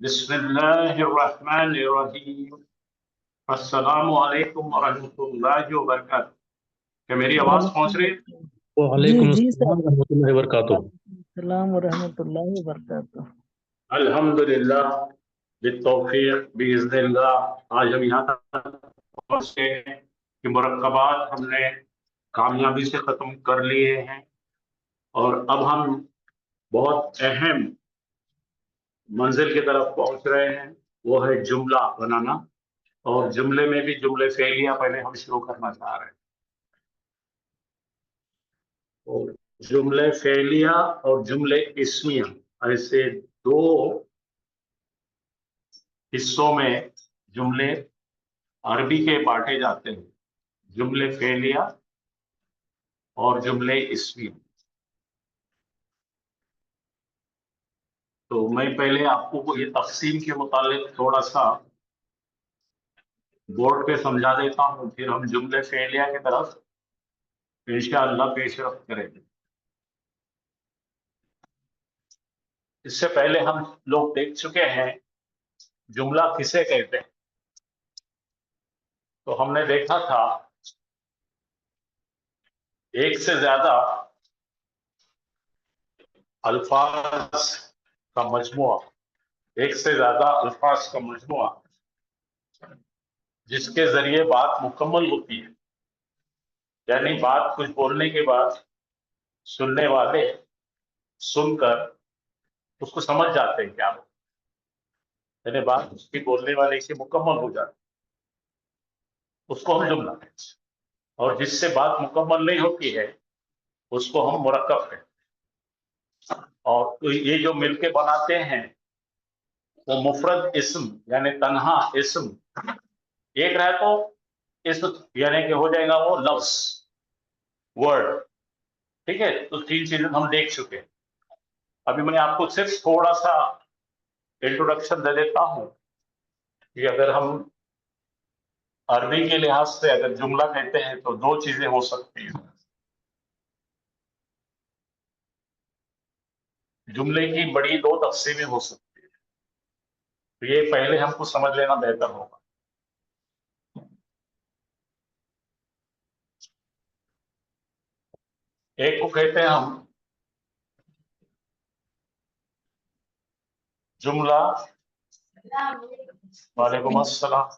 बिस्मिल्लाहिर्रहमानिर्रहीम अस्सलामु अलैकुम वरहमतुल्लाहि वबरकातुहू। क्या मेरी आवाज़ पहुँच रही है? जी वालेकुम जी अस्सलाम सर। रहमतुल्लाहि वबरकातुहू। सलाम वरहमतुल्लाहि वबरकातुह। अल्हम्दुलिल्लाह बित्तौफीक बिइज़्निल्लाह। आज हम यहाँ तक पहुँचे हैं कि मुरक्कबात हमने कामयाबी से ख़त्म कर लिए हैं और अब हम बहुत अहम मंजिल की तरफ पहुँच रहे हैं, वो है जुमला बनाना। और जुमले में भी जुमले फेलियां पहले हम शुरू करना चाह रहे हैं। और जुमले फेलिया और जुमले इस्मिया, ऐसे दो हिस्सों में जुमले अरबी के बांटे जाते हैं, जुमले फेलिया और जुमले इस्मिया। तो मैं पहले आपको ये तकसीम के मुतालिक थोड़ा सा बोर्ड पे समझा देता हूँ, फिर हम जुमले फेलिया की तरफ इंशाअल्लाह पेशरफ्त करेंगे। इससे पहले हम लोग देख चुके हैं जुमला किसे कहते हैं। तो हमने देखा था एक से ज्यादा अल्फाज का मजमुआ, एक से ज्यादा अल्फाज का मजमुआ जिसके जरिए बात मुकम्मल होती है। यानी बात कुछ बोलने के बाद सुनने वाले सुनकर उसको समझ जाते हैं क्या हो, यानी बात उसकी बोलने वाले से मुकम्मल हो जाती है, उसको हम जुमला कहते हैं। और जिससे बात मुकम्मल नहीं होती है उसको हम मुरक्कब कहते हैं। और तो ये जो मिलके बनाते हैं वो मुफरद इस्म यानी तन्हा इस्म, एक रहे तो इस्म यानी कि हो जाएगा वो लफ्ज, वर्ड। ठीक है, तो तीन चीजें हम देख चुके हैं। अभी मैं आपको सिर्फ थोड़ा सा इंट्रोडक्शन दे देता हूं कि अगर हम अरबी के लिहाज से अगर जुमला कहते हैं तो दो चीजें हो सकती हैं। जुमले की बड़ी दो तकसीमें हो सकती है, तो ये पहले हमको समझ लेना बेहतर होगा। एक को कहते हैं हम जुमला, वालेकुम अस्सलाम,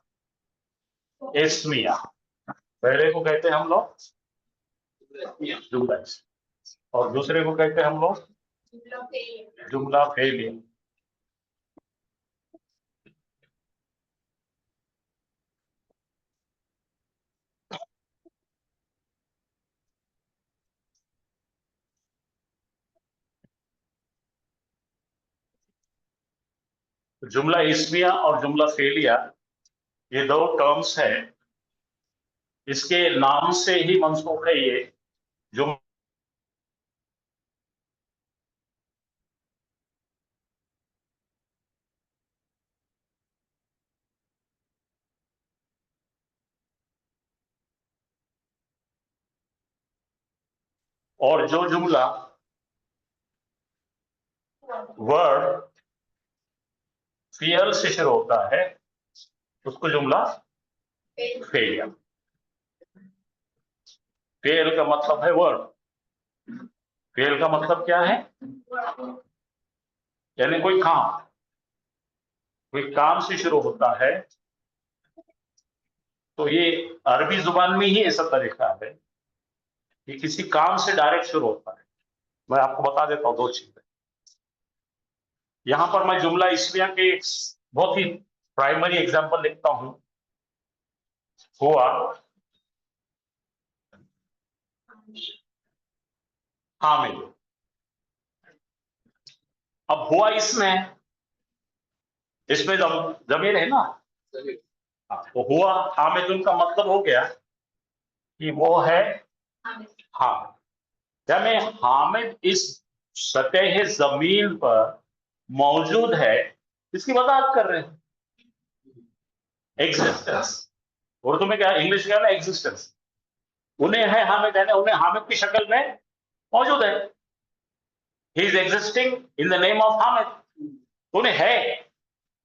इस्मिया। पहले को कहते हैं हम लोग जुमला, और दूसरे को कहते हैं हम लोग जुमला फेलिया। जुमला इस्मिया और जुमला फेलिया ये दो टर्म्स हैं, इसके नाम से ही मंसूख है ये जुम और जो जुमला वर्ड फियल से शुरू होता है उसको जुमला फेलिया। फेल का मतलब है वर्ड, फेल का मतलब क्या है, यानी कोई काम से शुरू होता है। तो ये अरबी जुबान में ही ऐसा तरीका है कि किसी काम से डायरेक्ट शुरू होता है। मैं आपको बता देता हूँ दो चीजें। यहां पर मैं जुमला इस्मिया के एक बहुत ही प्राइमरी एग्जांपल लिखता हूं। हुआ हामिद। अब हुआ इसमें जमीर है ना, तो हुआ हामिद, उनका मतलब हो गया कि वो है हामिद। यानी हामिद इस सतह जमीन पर मौजूद है, इसकी वजाहत कर रहे हैं। एग्जिस्टेंस, उर्दू में क्या, इंग्लिश में क्या, एग्जिस्टेंस। उन्हें है हामिद, है ना, उन्हें हामिद की शक्ल में मौजूद है। He is existing in the name of Hamid, उन्हें है।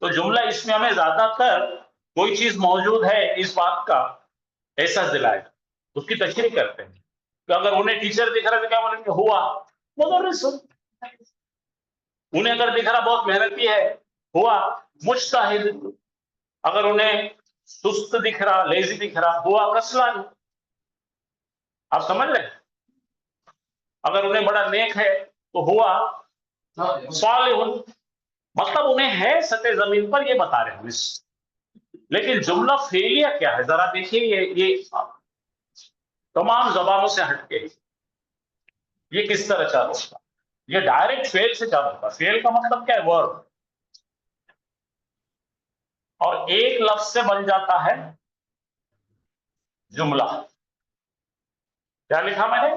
तो जुमला इसमें हमें ज्यादातर कोई चीज मौजूद है इस बात का एहसास दिलाएगा, उसकी तशरीह करते हैं। तो अगर उन्हें टीचर दिख रहा है तो क्या बोलेंगे, हुआ मुदर्रिस। उन्हें अगर दिख रहा बहुत मेहनती है, हुआ मुज्तहिद। अगर उन्हें सुस्त दिख रहा, लेजी दिख रहा, हुआ कस्लान। आप समझ रहे हैं? अगर उन्हें बड़ा नेक है तो हुआ सालिहुन। मतलब उन्हें है सतह जमीन पर, ये बता रहे हैं। लेकिन जुमला फेलिया क्या है जरा देखिए, ये तमाम जबानों से हटके ये किस तरह चालू होता। ये डायरेक्ट फेल से चालू होता। फेल का मतलब क्या है, वर्ब, और एक लफ्ज से बन जाता है जुमला। क्या लिखा मैंने,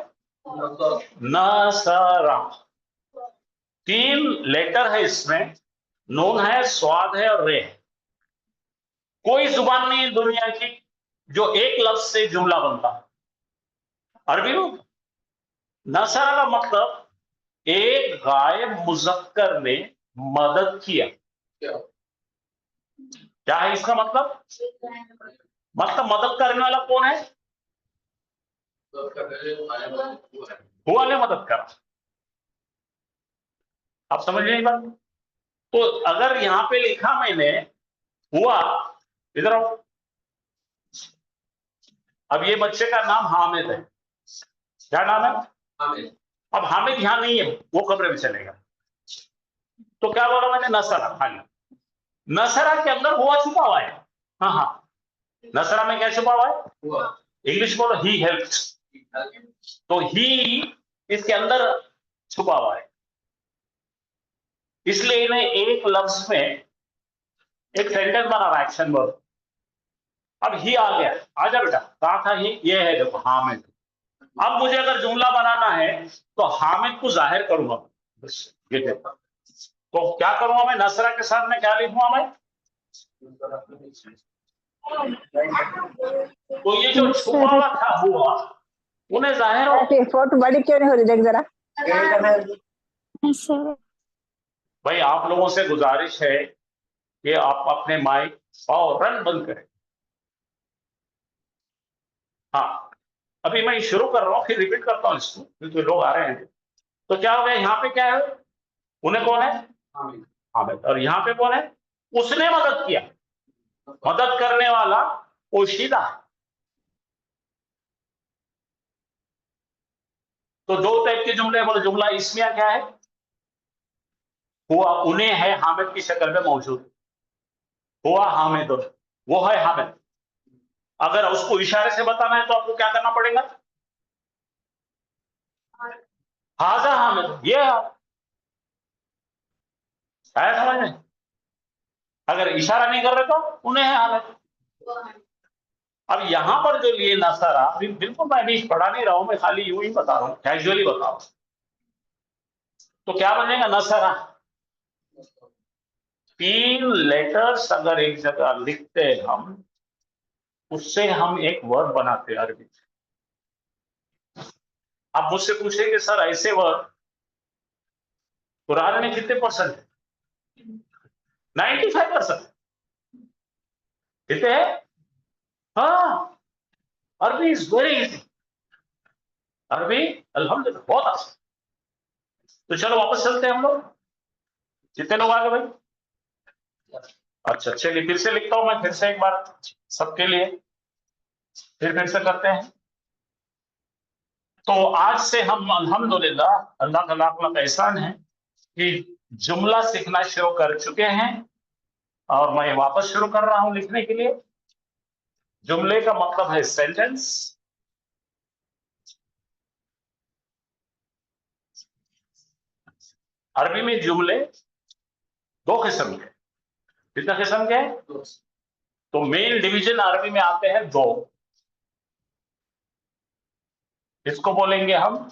नसरा। 3 लेटर है इसमें, नून है, स्वाद है और रे है। कोई जुबान नहीं है दुनिया की जो एक लफ्ज से जुमला बनता। अरबी में नसरा का मतलब एक गायब मुजक्कर ने मदद किया। क्या है इसका मतलब? मतलब मदद करने वाला कौन है? हुआ ने मदद करा। आप समझ रहे बात? तो अगर यहां पे लिखा मैंने हुआ, इधर आओ। अब ये बच्चे का नाम हामिद है। क्या नाम है? हामिद। अब हामिद यहां नहीं है, वो कमरे में चलेगा। तो क्या बोला मैंने, नसरा। खाली नसरा के अंदर हुआ छुपा हुआ है। हाँ हाँ, नसरा में क्या छुपा हुआ है? इंग्लिश बोलो, ही हेल्प्ड। तो ही इसके अंदर छुपा हुआ है, इसलिए इन्हें एक लफ्ज में एक सेंटेंस बना रहा है, एक्शन वर्ब। अब ही आ गया, आजा बेटा, कहा था ही, ये है देखो हामिद। अब मुझे अगर जुमला बनाना है तो हामिद को जाहिर करूंगा, बस ये देखो। तो क्या करूंगा मैं, नसरा के साथ में क्या लिखूंगा मैं? तो ये जो छुपा हुआ था हुआ, उन्हें जाहिर हो। फोटो बड़ी क्यों नहीं हो रही, देख जरा। भाई आप लोगों से गुजारिश है कि आप अपने माइक फौरन बंद करें। हाँ, अभी मैं शुरू कर रहा हूँ, फिर रिपीट करता हूँ इसको, क्योंकि लोग आ रहे हैं। तो क्या हो गया, यहाँ पे क्या है, उन्हें कौन है? हामिद। और यहाँ पे कौन है? उसने मदद किया। मदद करने वाला पोशीदा है। तो 2 टाइप के जुमले बोले। जुमला इसमिया क्या है, हुआ उन्हें है हामिद की शक्ल में मौजूद, हुआ हामिद, वो है हामिद। अगर उसको इशारे से बताना है तो आपको क्या करना पड़ेगा, हाजा हामिद, ये है समझ में। अगर इशारा नहीं कर रहे तो उन्हें है हामिद। अब यहां पर जो लिए नसरा, बिल्कुल मैं भी पढ़ा नहीं रहा हूं, मैं खाली यूं ही बता रहा हूं, कैजुअली बता रहा हूं। तो क्या बनेगा, नसरा। 3 लेटर्स अगर एक जगह लिखते हम, उससे हम एक वर्ड बनाते हैं अरबी। आप मुझसे पूछेंगे सर ऐसे वर्ड कुरान में कितने परसेंट है? 95%। कितने हैं? हाँ, अरबी इज वेरी इजी। अरबी अल्हम्दुलिल्लाह बहुत आसान। तो चलो वापस चलते हैं हम लोग। कितने लोग आ गए भाई? अच्छा चलिए, फिर से लिखता हूं मैं, फिर से एक बार सबके लिए, फिर से करते हैं। तो आज से हम अल्हम्दुलिल्लाह, अल्लाह का लाख लाख एहसान है कि जुमला सीखना शुरू कर चुके हैं। और मैं वापस शुरू कर रहा हूं लिखने के लिए। जुमले का मतलब है सेंटेंस। अरबी में जुमले 2 किस्म के। कितना किस्म के? तो मेन डिवीजन अरबी में आते हैं 2। इसको बोलेंगे हम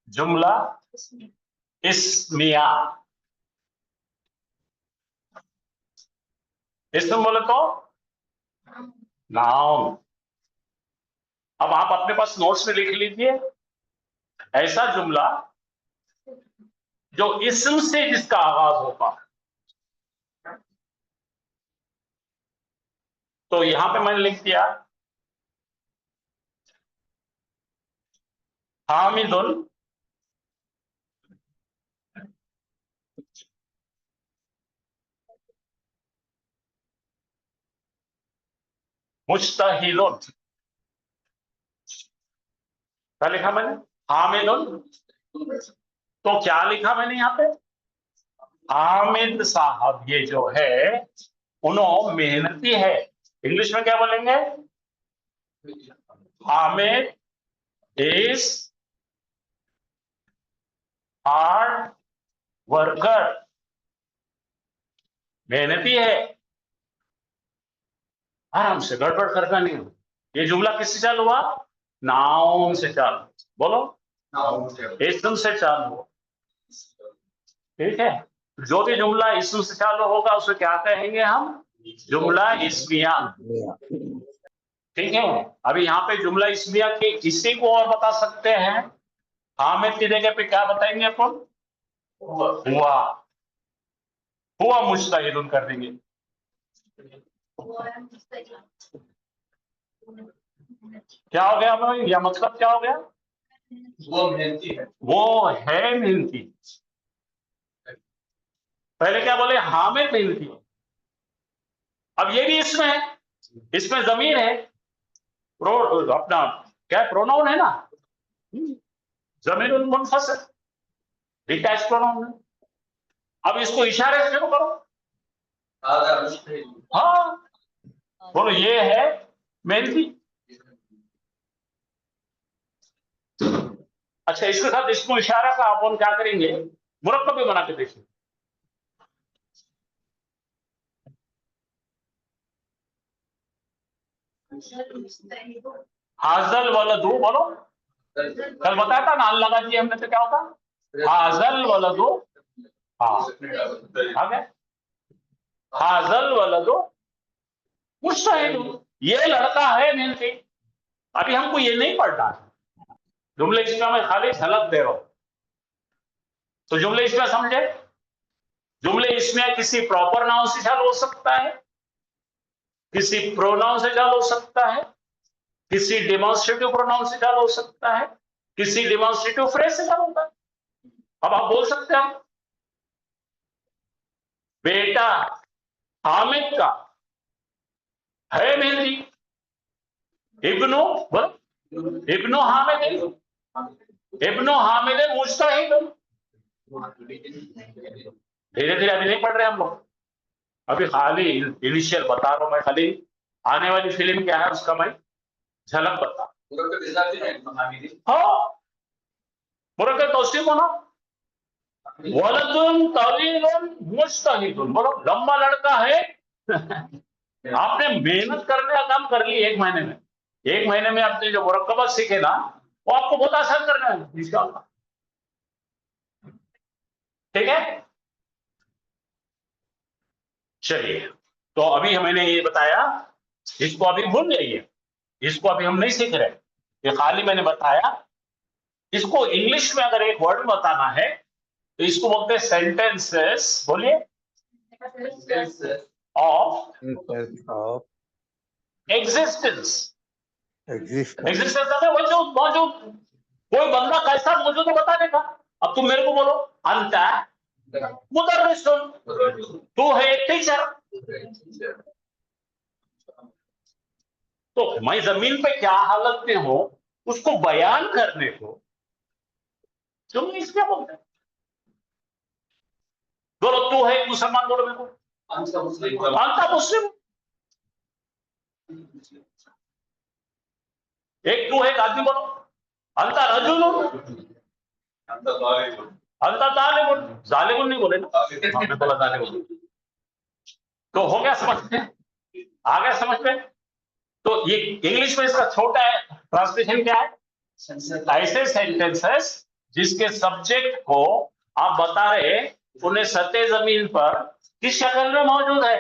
जुमला इस्मिया। इसमें बोले तो नाउन। अब आप अपने पास नोट्स में लिख लीजिए, ऐसा जुमला जो इस्म से जिसका आगाज होगा। तो यहां पे मैंने लिख दिया हामिदुन मुज्तहिदुन। क्या लिखा मैंने? हामिदुन। तो क्या लिखा मैंने यहाँ पे? हामिद साहब ये जो है उन्होंने मेहनती है। इंग्लिश में क्या बोलेंगे? Hamid is hard worker. मेहनती है, आराम से, गड़बड़ करना नहीं हो। ये जुमला किससे चालू हुआ? नाउन से चालू। बोलो, इस्म से चालू हुआ। ठीक है, जो भी जुमला इस्म से चालू होगा उसे क्या कहेंगे हम? जुमला इस्मिया। ठीक है, अभी यहाँ पे जुमला इस्मिया के इसी को और बता सकते हैं। हामिद की जगह पे क्या बताएंगे अपन? हुआ। हुआ मुज्तहिदुन कर देंगे। क्या हो गया भाई? या मतलब क्या हो गया? वो मेहनती है। वो है मेहनती। पहले क्या बोले? हामिद मेहनती। अब ये भी इसमें है, इसमें जमीर है, अपना क्या प्रोनाउन है ना, जमीरुल मुनफसिल, डिटैच प्रोनाउन है। अब इसको इशारे से शुरू करो। हाँ, बोलो ये है मेहनती। अच्छा, इसके साथ इसको इशारा का अपन क्या करेंगे? मुरक्कब भी बना के देखिए। हाजल वलदू, बोलो। कल बताया था ना, अल्लाह लगा दिए हमने तो क्या होता? हाजल वलदू। हाँ, आ गया। हाजल वलदू मुज्तहिद। ये लड़का है मेहनती। अभी हमको ये नहीं पढ़ना है, जुमले इसमें मैं खाली झलक दे रहा हूं। तो जुमले इसमें समझे? जुमले इसमें किसी प्रॉपर नाउन से चालू हो सकता है, किसी प्रोनाउन से चालू हो सकता है, किसी डिमॉन्स्ट्रेटिव प्रोनाउन से चालू हो सकता है, किसी डिमॉन्स्ट्रेटिव फ्रेज से चालू होता है। अब आप बोल सकते हो बेटा हामिद का है मेहंदी। इब्नो, बोलो, इब्नो हामिद, इब्नो हामिद मुज्तहिद। धीरे धीरे अभी नहीं पढ़ रहे हम लोग, अभी खाली इनिशियल बता रहा हूं मैं। खाली आने वाली फिल्म क्या है उसका मैं झलक बता। हाँ, मुरक्कब तौसीफ होना। वलदुन तवीलुन मुज्तहिदुन, बोलो लंबा लड़का है। आपने मेहनत करने का काम कर ली 1 महीने में। 1 महीने में आपने जो मुरक्कबत सीखे ना, वो आपको बहुत आसान करना है इंशाअल्लाह। ठीक है, चलिए। तो अभी मैंने ये बताया, इसको अभी भूल जाइए, इसको अभी हम नहीं सीख रहे, ये खाली मैंने बताया। इसको इंग्लिश में अगर एक वर्ड बताना है तो इसको बोलते हैं सेंटेंसेस। बोलिए, of of existence. Existence. Existence है वजूद, मौजूद। कोई बंदा कैसा मौजूद है बताने का। अब तुम मेरे को बोलो, अंता मुदर्रिसुन, तू है एक टीचर। तो मैं जमीन पे क्या हालत में हूं उसको बयान करने को तुम इसमें बोलते हैं। बोलो, तू है एक मुसलमान, बोलो मेरे को। अंता मुस्लिम। एक तू है एक आदमी, बोलो अंता रजुल, अंता तालिबुन। जालिबुन नहीं बोले ना, हमने बोला तालिबुन। तो हो गया समझ में? आ गया समझ में? तो ये इंग्लिश में इसका छोटा है ट्रांसलेशन क्या है? ऐसे सेंटेंसेस जिसके सब्जेक्ट को आप बता रहे उन्हें सतह जमीन पर किस शक्ल में मौजूद है।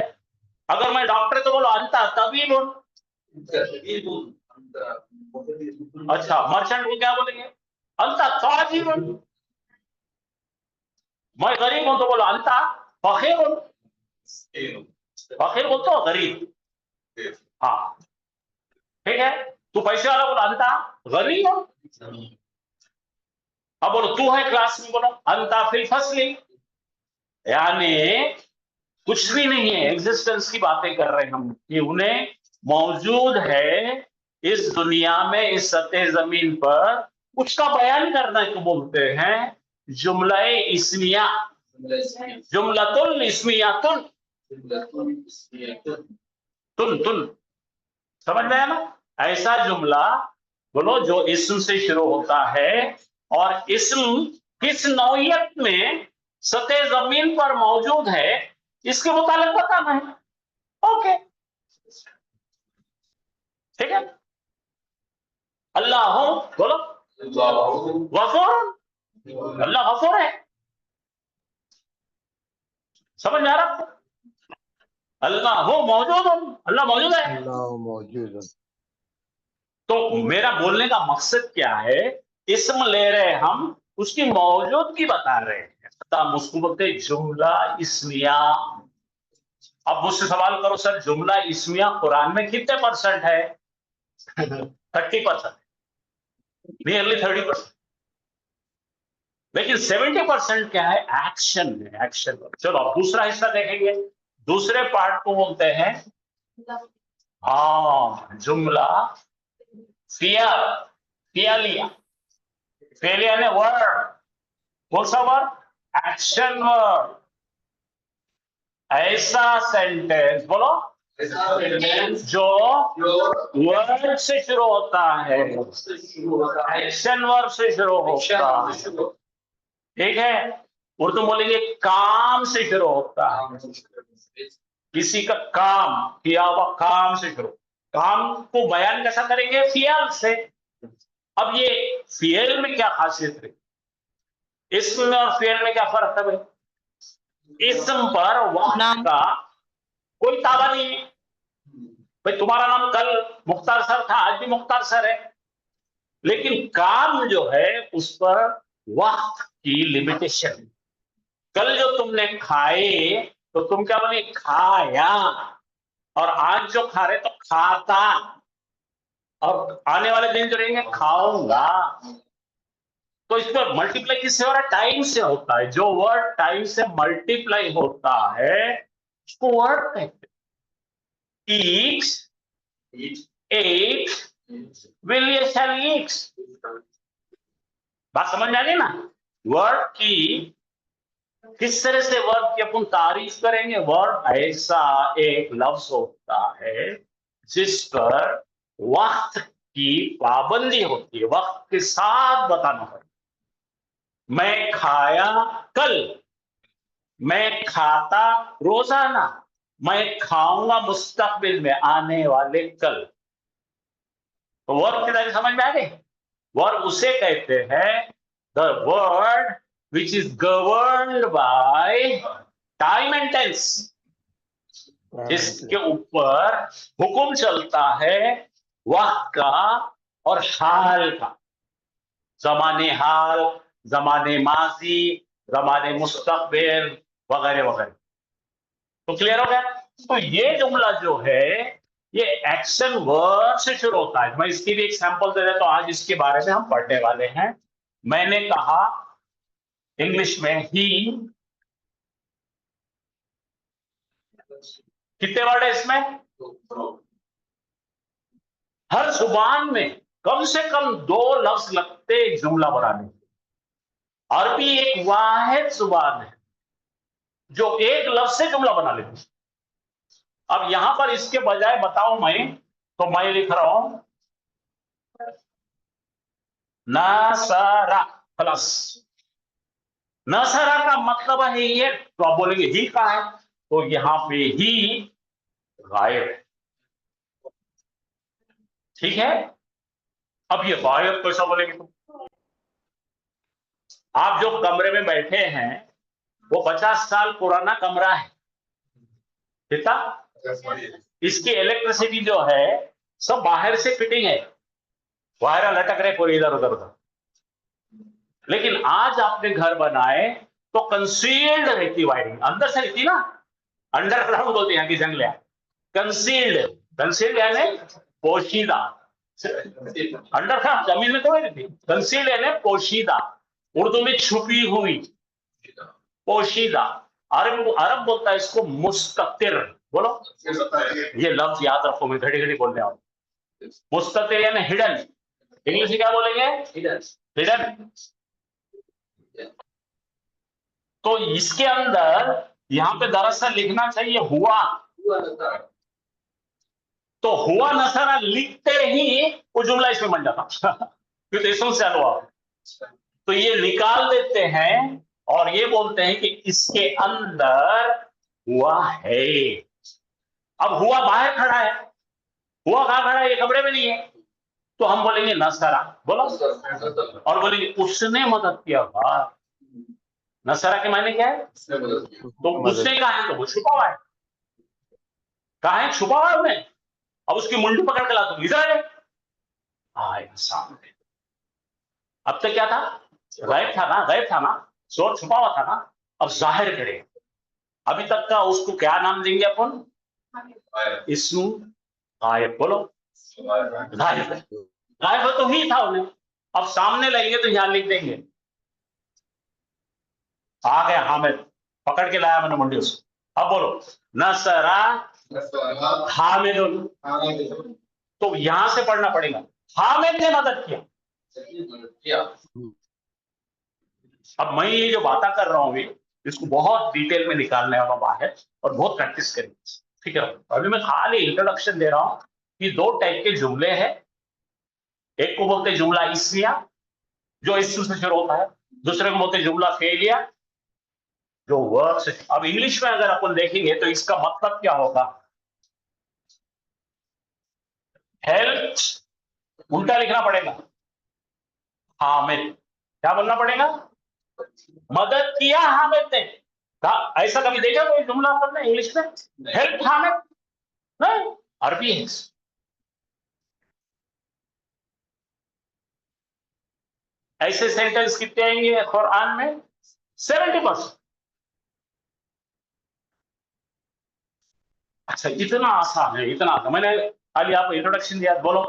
अगर मैं डॉक्टर तो बोलो अंता तबीबुन। अच्छा, मर्चेंट को क्या बोलेंगे? अंता ताजिरुन, मैं गरीब हूं तो बोलो अंता फकीरुन, फकीर बोल तो गरीब, हाँ ठीक है। तू पैसे वाला बोलो अंता गरीब हो, अब बोलो तू है क्लास में, बोलो अंता फिल फसली, यानी कुछ भी नहीं है, एग्जिस्टेंस की बातें कर रहे हैं हम कि उन्हें मौजूद है इस दुनिया में, इस सतह जमीन पर, उसका बयान करना को बोलते हैं जुमला-ए इस्मिया, जुमलतुल इस्मियातुन, तुन तुन, समझ में आया ना? ऐसा जुमला बोलो जो इस्म से शुरू होता है और इस्म किस नौइयत में सतह जमीन पर मौजूद है इसके मुतालिक बताना है। ओके ठीक है। अल्लाह हो बोलो गफूर, अल्लाह गफूर है, समझ में आ रहा आपको? अल्लाह हो मौजूद हो, अल्लाह मौजूद है। अल्लाह मौजूद है। तो मेरा बोलने का मकसद क्या है, इस्म ले रहे हम, उसकी मौजूदगी बता रहे हैं, तब उसको बोलते हैं जुमला इस्मिया। अब मुझसे सवाल करो सर जुमला इस्मिया कुरान में कितने परसेंट है? 30%, नियरली 30%, लेकिन 70% क्या है? एक्शन है, एक्शन। चलो अब दूसरा हिस्सा देखेंगे, दूसरे पार्ट को बोलते हैं हाँ जुमला फियल, फियलिया, फियलिया ने वर्ड, कौन सा वर्ड? Action word. ऐसा सेंटेंस बोलो जो वर्ड से शुरू होता है, एक्शन वर्ड से शुरू होता है, ठीक है। उर्दू बोलेंगे काम से शुरू होता है, किसी का काम किया हुआ काम से शुरू, काम को बयान कैसा करेंगे? फियल से। अब ये फियल में क्या खासियत है, इसम में और फियल में क्या फर्क है भाई? इसम पर वक्त का कोई ताबा नहीं है, भाई तुम्हारा नाम कल मुख्तार सर था, आज भी मुख्तार सर है, लेकिन काम जो है उस पर वक्त की लिमिटेशन। कल जो तुमने खाए तो तुम क्या बोले? खाया। और आज जो खा रहे तो खाता, और आने वाले दिन जो रहेंगे खाऊंगा। तो इस पर मल्टीप्लाई किससे हो रहा है? टाइम से होता है। जो वर्ड टाइम से मल्टीप्लाई होता है उसको वर्ड कहते हैं। ईट, एट, विल, ये शैल ईट्स। बात समझ में आ गई ना? वर्ड की किस तरह से वर्ड की अपन तारीफ करेंगे? वर्ड ऐसा एक लफ्ज होता है जिस पर वक्त की पाबंदी होती है, वक्त के साथ बताना पड़ता है। मैं खाया कल, मैं खाता रोजाना, मैं खाऊंगा मुस्तकबिल में, आने वाले कल। तो वर्ड की तरह समझ में आ गई? वर्ड उसे कहते हैं the word which is governed by time and tense, जिसके ऊपर हुक्म चलता है वक्त का और हाल का, ज़माने हाल, ज़माने माजी, ज़माने मुस्तकबिल वगैरह वगैरह। तो क्लियर हो गया? तो ये जुमला जो है ये एक्शन वर्ड से शुरू होता है। मैं इसकी भी एक सैंपल दे देता हूं, आज इसके बारे में हम पढ़ने वाले हैं। मैंने कहा इंग्लिश में ही, कितने वर्ड है इसमें? हर जुबान में कम से कम 2 लफ्ज लगते एक जुमला बनाने। अरबी एक वाहिद जुबान है जो एक लफ्ज से जुमला बना लेती। अब यहां पर इसके बजाय बताऊं मैं, तो मैं लिख रहा हूं नसरा प्लस। नसरा का मतलब है ये, तो आप बोलेंगे ही का है, तो यहां पे ही गायब है, ठीक है। अब ये गायब कैसा बोलेंगे तुम? आप जो कमरे में बैठे हैं वो 50 साल पुराना कमरा है, कितना? इसकी इलेक्ट्रिसिटी जो है सब बाहर से फिटिंग है, वायर लटक रहे पूरे इधर उधर उधर, लेकिन आज आपने घर बनाए तो कंसील्ड रहती वायरिंग, अंदर से रहती ना, अंडरग्राउंड बोलते हैं कि जंगल है। कंसील्ड, कंसील्ड यानी पोशीदा, अंडरग्राउंड जमीन में तो नहीं रहती। कंसील्ड यानी पोशीदा, उर्दू में छुपी हुई, पोशीदा। अरब अरब बोलता है इसको मुस्ततिर। बोलो, ये लफ्ज याद रखो, मैं घड़ी घड़ी बोलने आऊं। मुस्ततिर यानी हिडन, इंग्लिश में क्या बोलेंगे? हिडन। तो इसके अंदर यहां पे दरअसल लिखना चाहिए हुआ, तो हुआ नसारा लिखते ही वो जुमला इसमें बन जाता क्योंकि इसमें से हुआ, तो ये निकाल देते हैं और ये बोलते हैं कि इसके अंदर हुआ है। अब हुआ बाहर खड़ा है, हुआ कहां खड़ा है? ये कमरे में नहीं है, तो हम बोलेंगे नसरा। बोलो, और बोलेंगे उसने मदद किया। वाह, नसरा के मायने क्या है? तो उसने कहा है तो वो छुपा हुआ है, कहा है छुपा हुआ है उसने। अब उसकी मुंडी पकड़ के ला दो, इधर आए सामने। अब तक क्या था? गायब था ना, गायब था ना, चोर छुपा हुआ था ना, अब जाहिर करे। अभी तक का उसको क्या नाम देंगे अपन? इसमें गायब। बोलो, गायब है, गायब तो ही था उन्हें। अब सामने लगेंगे तो यहां लिख देंगे, आ गया हामिद, पकड़ के लाया मैंने मुंडी उसको। अब बोलो नसरा हामिद, तो यहां से पढ़ना पड़ेगा, हामिद ने मदद किया। अब मैं ये जो बातें कर रहा हूं इसको बहुत डिटेल में निकालने वाला बाहर और बहुत प्रैक्टिस करेंगे, ठीक है। अभी मैं खाली इंट्रोडक्शन दे रहा हूं कि दो टाइप के जुमले हैं। एक को बोलते हैं जुमला इस्मिया, जो इस्म से शुरू होता है। दूसरे को बोलते हैं जुमला फेलिया, जो वर्ब से। अब इंग्लिश में अगर अपन देखेंगे तो इसका मतलब क्या होगा? हेल्प उल्टा लिखना पड़ेगा, हामिद। क्या बोलना पड़ेगा? मदद किया हामिद ने। ऐसा कभी देखा कोई जुमला अपन ने इंग्लिश में? हेल्प हामिद? नहीं, अरबी है। ऐसे सेंटेंस कितने आएंगे कुरान में? 70%। अच्छा, इतना आसान है, इतना आसान। मैंने खाली आपको इंट्रोडक्शन दिया। बोलो,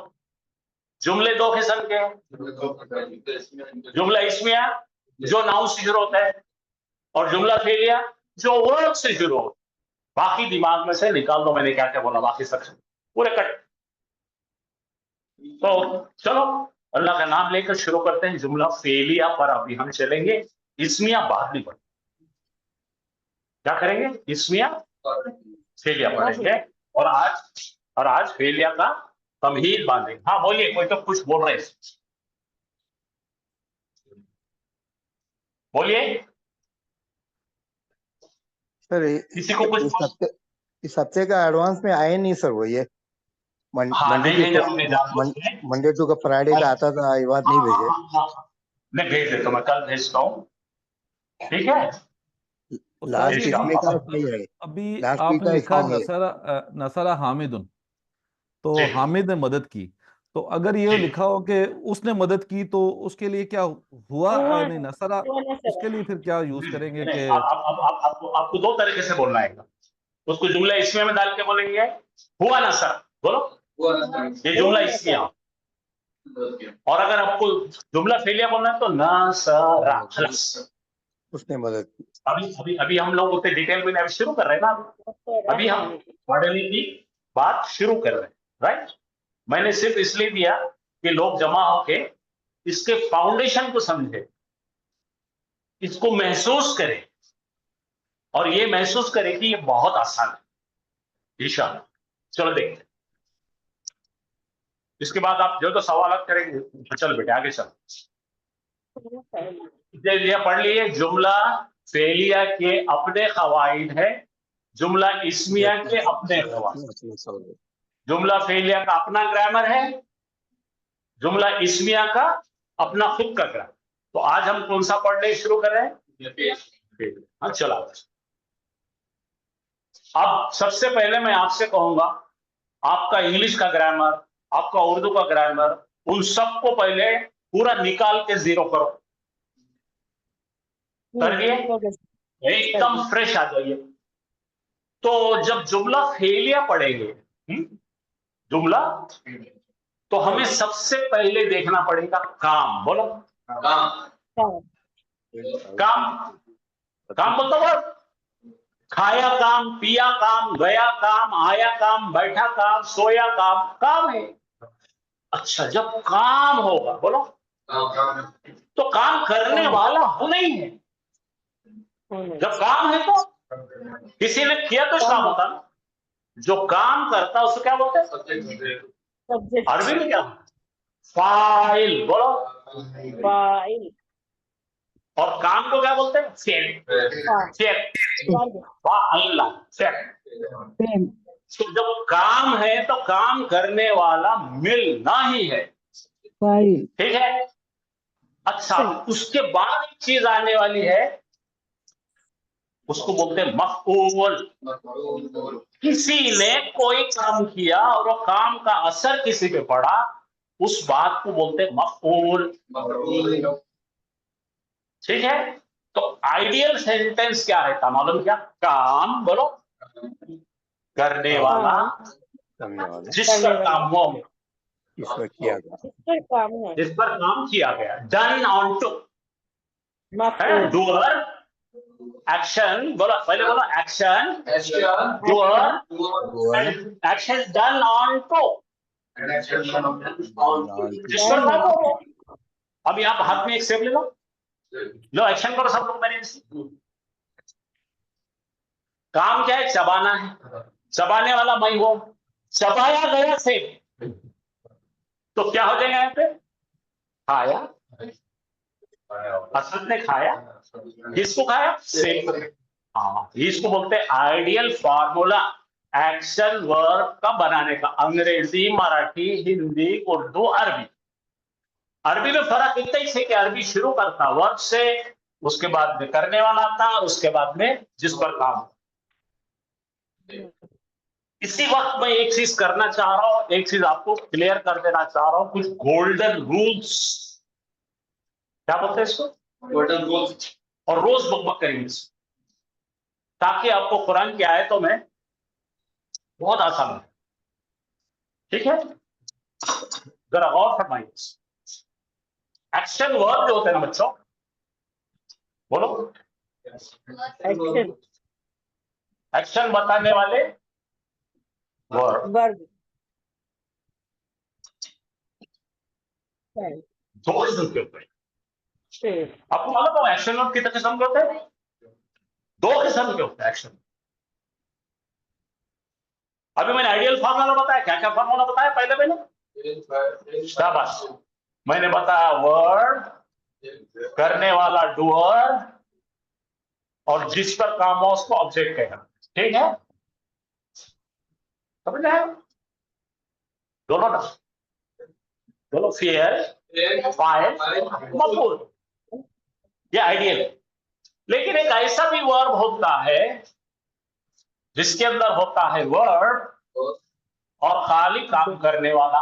जुमले दो किस्म के हैं। जुमला इस्मिया जो नाउन से शुरू होता है, और जुमला फेलिया जो वर्ब से शुरू होता है। बाकी दिमाग में से निकाल दो, मैंने क्या क्या बोला, बाकी सब पूरे कट। तो चलो अल्लाह का नाम लेकर शुरू करते हैं। जुमला फेलिया पर अभी हम चलेंगे, इस्मिया बाद में पढ़ेंगे। क्या करेंगे? इस्मिया फेलिया पढ़ेंगे। और आज फेलिया का तमहीद बांधेंगे। हाँ बोलिए, कोई तो कुछ बोल रहे हैं, बोलिए। सर किसी को कुछ इस हफ्ते का एडवांस में आए नहीं सर, वो ये हाँ नहीं भेजा हमने जानबूझ के। मंडे टू का फ्राइडे का आता था, ये बात नहीं भेजे। मैं भेज देता हूँ, मैं कल भेजता हूँ, ठीक है। लास्ट इसका वीक का नहीं है, अभी लास्ट वीक आपने का लिखा इसमें नहीं है। नसरा हामिदुन, तो जी। हामिद ने मदद की। तो अगर ये जी। लिखा हो कि उसने मदद की, तो उसके लिए क्या हुआ? नहीं, नसरा, उसके लिए फिर क्या यूज करेंगे नहीं, कि आपको दो तरीके से बोलना है। उसको जुमला इसमें में डाल के बोलेंगे हुआ नसर। बोलो, ये जुमला इसमें। और अगर आपको जुमला फेलिया बोलना है तो नसरा, खलास। उसने मदद की। अभी हम लोग उतने डिटेल में अभी शुरू कर रहे हैं ना, अभी हम मॉडलिंग की बात शुरू कर रहे हैं, राइट। मैंने सिर्फ इसलिए दिया कि लोग जमा होके इसके फाउंडेशन को समझे, इसको महसूस करें, और ये महसूस करें कि ये बहुत आसान है इंशाअल्लाह। चलो देखते हैं, इसके बाद आप जो तो सवाल करेंगे। चल बेटे आगे चल। ये पढ़ लिए, जुमला फेलिया के अपने कवाइद है, जुमला इस्मिया के अपने कवाइद। जुमला फेलिया का अपना ग्रामर है, जुमला इस्मिया का अपना खुद का ग्रामर। तो आज हम कौन सा पढ़ने शुरू कर रहे हैं? हाँ चला। अब सबसे पहले मैं आपसे कहूंगा, आपका इंग्लिश का ग्रामर, आपका उर्दू का ग्रामर, उन सबको पहले पूरा निकाल के जीरो करो। कर दिए, एकदम फ्रेश आ जाइए। तो जब जुमला फेलिया पढ़ेंगे, जुमला, तो हमें सबसे पहले देखना पड़ेगा काम। बोलो काम। काम बोलता वर्ब, खाया काम, पिया काम, गया काम, आया काम, बैठा काम, सोया काम, काम है। अच्छा, जब काम होगा, बोलो तो काम करने वाला हो नहीं है। जब काम है तो किसी ने किया तो काम होता ना। जो काम करता उसको क्या बोलते हैं? अरबी में क्या? फाइल। बोलो फाइल। और काम को क्या बोलते हैं? तो जब काम है तो काम करने वाला मिलना ही है, ठीक है। अच्छा, उसके बाद एक चीज आने वाली है, उसको बोलते हैं मफ़ऊल। किसी ने कोई काम किया और वो काम का असर किसी पे पड़ा, उस बात को बोलते हैं मफ़ऊल, ठीक है। तो आइडियल सेंटेंस क्या रहता मालूम? क्या? काम, बोलो, करने वाला, जिस पर काम हो, इस पर किया गया, जिस पर काम किया गया, done on to, doer, action. बोलो पहले, बोलो action, doer, action done on to, जिस पर काम हो। अभी आप हाथ में एक सेब ले लो, एक्शन करो सब लोग मेरे से। काम क्या है? चबाना है, चबाने वाला मैं हूं। चबाया गया सेब, तो क्या हो जाएगा यहाँ पे? खाया, असद ने खाया, किसको खाया? सेब। हाँ, इसको बोलते हैं आइडियल फार्मूला एक्शन वर्ब का बनाने का। अंग्रेजी, मराठी, हिंदी, उर्दू, अरबी। अरबी में फर्क इतना ही है कि अरबी शुरू करता वर्ब से, उसके बाद में करने वाला आता, उसके बाद में जिस पर काम। इसी वक्त मैं एक चीज करना चाह रहा हूं, एक चीज आपको क्लियर कर देना चाह रहा हूं, कुछ गोल्डन रूल्स। क्या बोलते हैं इसको? Golden rules. और रोज बकबक करेंगे ताकि आपको कुरान की आयतों में बहुत आसान है, ठीक है। जरा गौर फरमाइए। एक्शन वर्ब जो होते हैं ना बच्चों, बोलो एक्शन, एक्शन बताने वाले वर्ब दो किस्म के होते हैं। आपको मालूम है एक्शन वर्ब कितने किस्म के होते हैं? दो किस्म के होते हैं एक्शन। अभी मैंने आइडियल फार्मूला बताया, क्या क्या फार्मूला बताया पहले मैंने? शाबाश। मैंने बताया वर्ब, करने वाला डूअर, और जिस पर काम हो उसको ऑब्जेक्ट कहना, ठीक है। समझ आए? दोनों ना, दोनों फेयर, फाइल, मफूल, ये आइडियल है। लेकिन एक ऐसा भी वर्ब होता है जिसके अंदर होता है वर्ब और खाली काम करने वाला,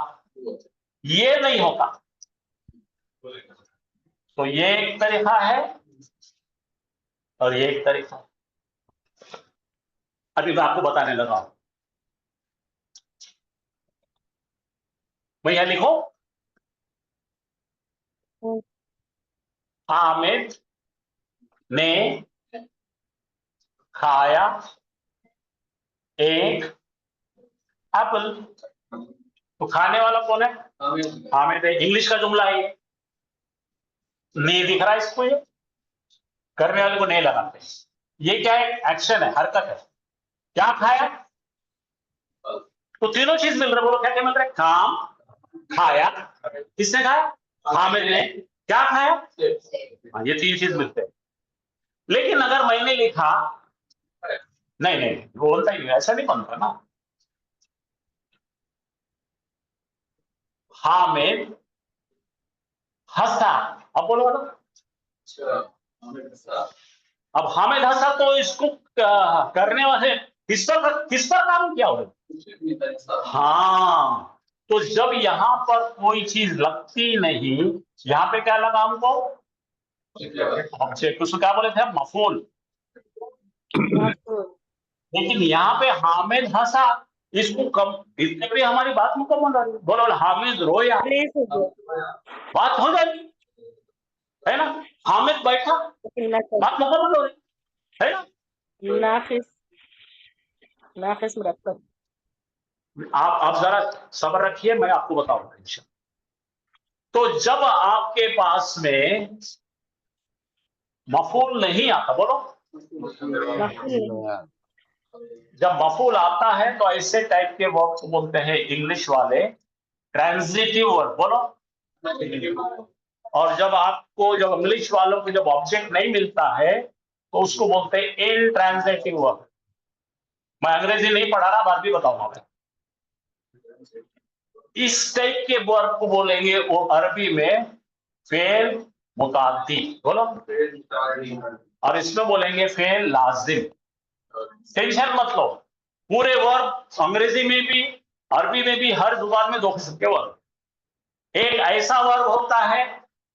ये नहीं होता। तो ये एक तरीका है और ये एक तरीका। अभी मैं आपको बताने लगा हूं। मैं यहां लिखो, हामिद ने खाया एक एप्पल। तो खाने वाला कौन है? हामिद है। इंग्लिश का जुमला है ये। ने दिख रहा है इसको, ये करने वाले को नहीं लगाते। ये क्या है? एक्शन है, हरकत है। क्या खाया? तो तीनों चीज मिल रहे, बोलो क्या क्या मिल रहा है? काम, खाया, किसने खाया? हामिद ने। क्या खाया? हाँ, ये तीन चीज मिलते हैं। लेकिन अगर मैंने लिखा, नहीं नहीं, बोलता ही नहीं, ऐसा नहीं बनता ना। हामिद हंसा, अब बोलो बोलो। अब हामिद हंसा तो इसको करने वाले किस पर काम किया हो? हाँ, तो जब यहां पर कोई चीज लगती नहीं, यहां पे क्या लगा हमको? ऑब्जेक्ट, उसको क्या बोले थे मफूल। मफूल। लेकिन यहाँ पे हामिद हंसा, इसको कम, इतने भी हमारी बात मुकम्मल हो रही है। बोलो हामिद रोया, प्रेस हो गया। बात हो जाएगी, है ना। हामिद बैठा, बात मुकम्मल हो रही है ना। नाफिस, नाफिस मुरक्कब। आप जरा सब्र रखिए, मैं आपको बताऊंगा इंशाल्लाह। तो जब आपके पास में मफूल नहीं आता, बोलो जब मफूल आता है तो ऐसे टाइप के वर्ब को बोलते हैं इंग्लिश वाले ट्रांजिटिव वर्ब, बोलो। और जब आपको, जब इंग्लिश वालों को जब ऑब्जेक्ट नहीं मिलता है तो उसको बोलते हैं इनट्रांजिटिव वर्ब। मैं अंग्रेजी नहीं पढ़ा रहा, बात भी बताऊंगा मैं। इस टाइप के वर्ब को बोलेंगे वो अरबी में फेल मुताद्दी, बोलो। और इसमें बोलेंगे फेल लाजिम। टेंशन मत लो, पूरे वर्ब अंग्रेजी में भी अरबी में भी हर जुबान में दो किस्म के वर्ब। एक ऐसा वर्ब होता है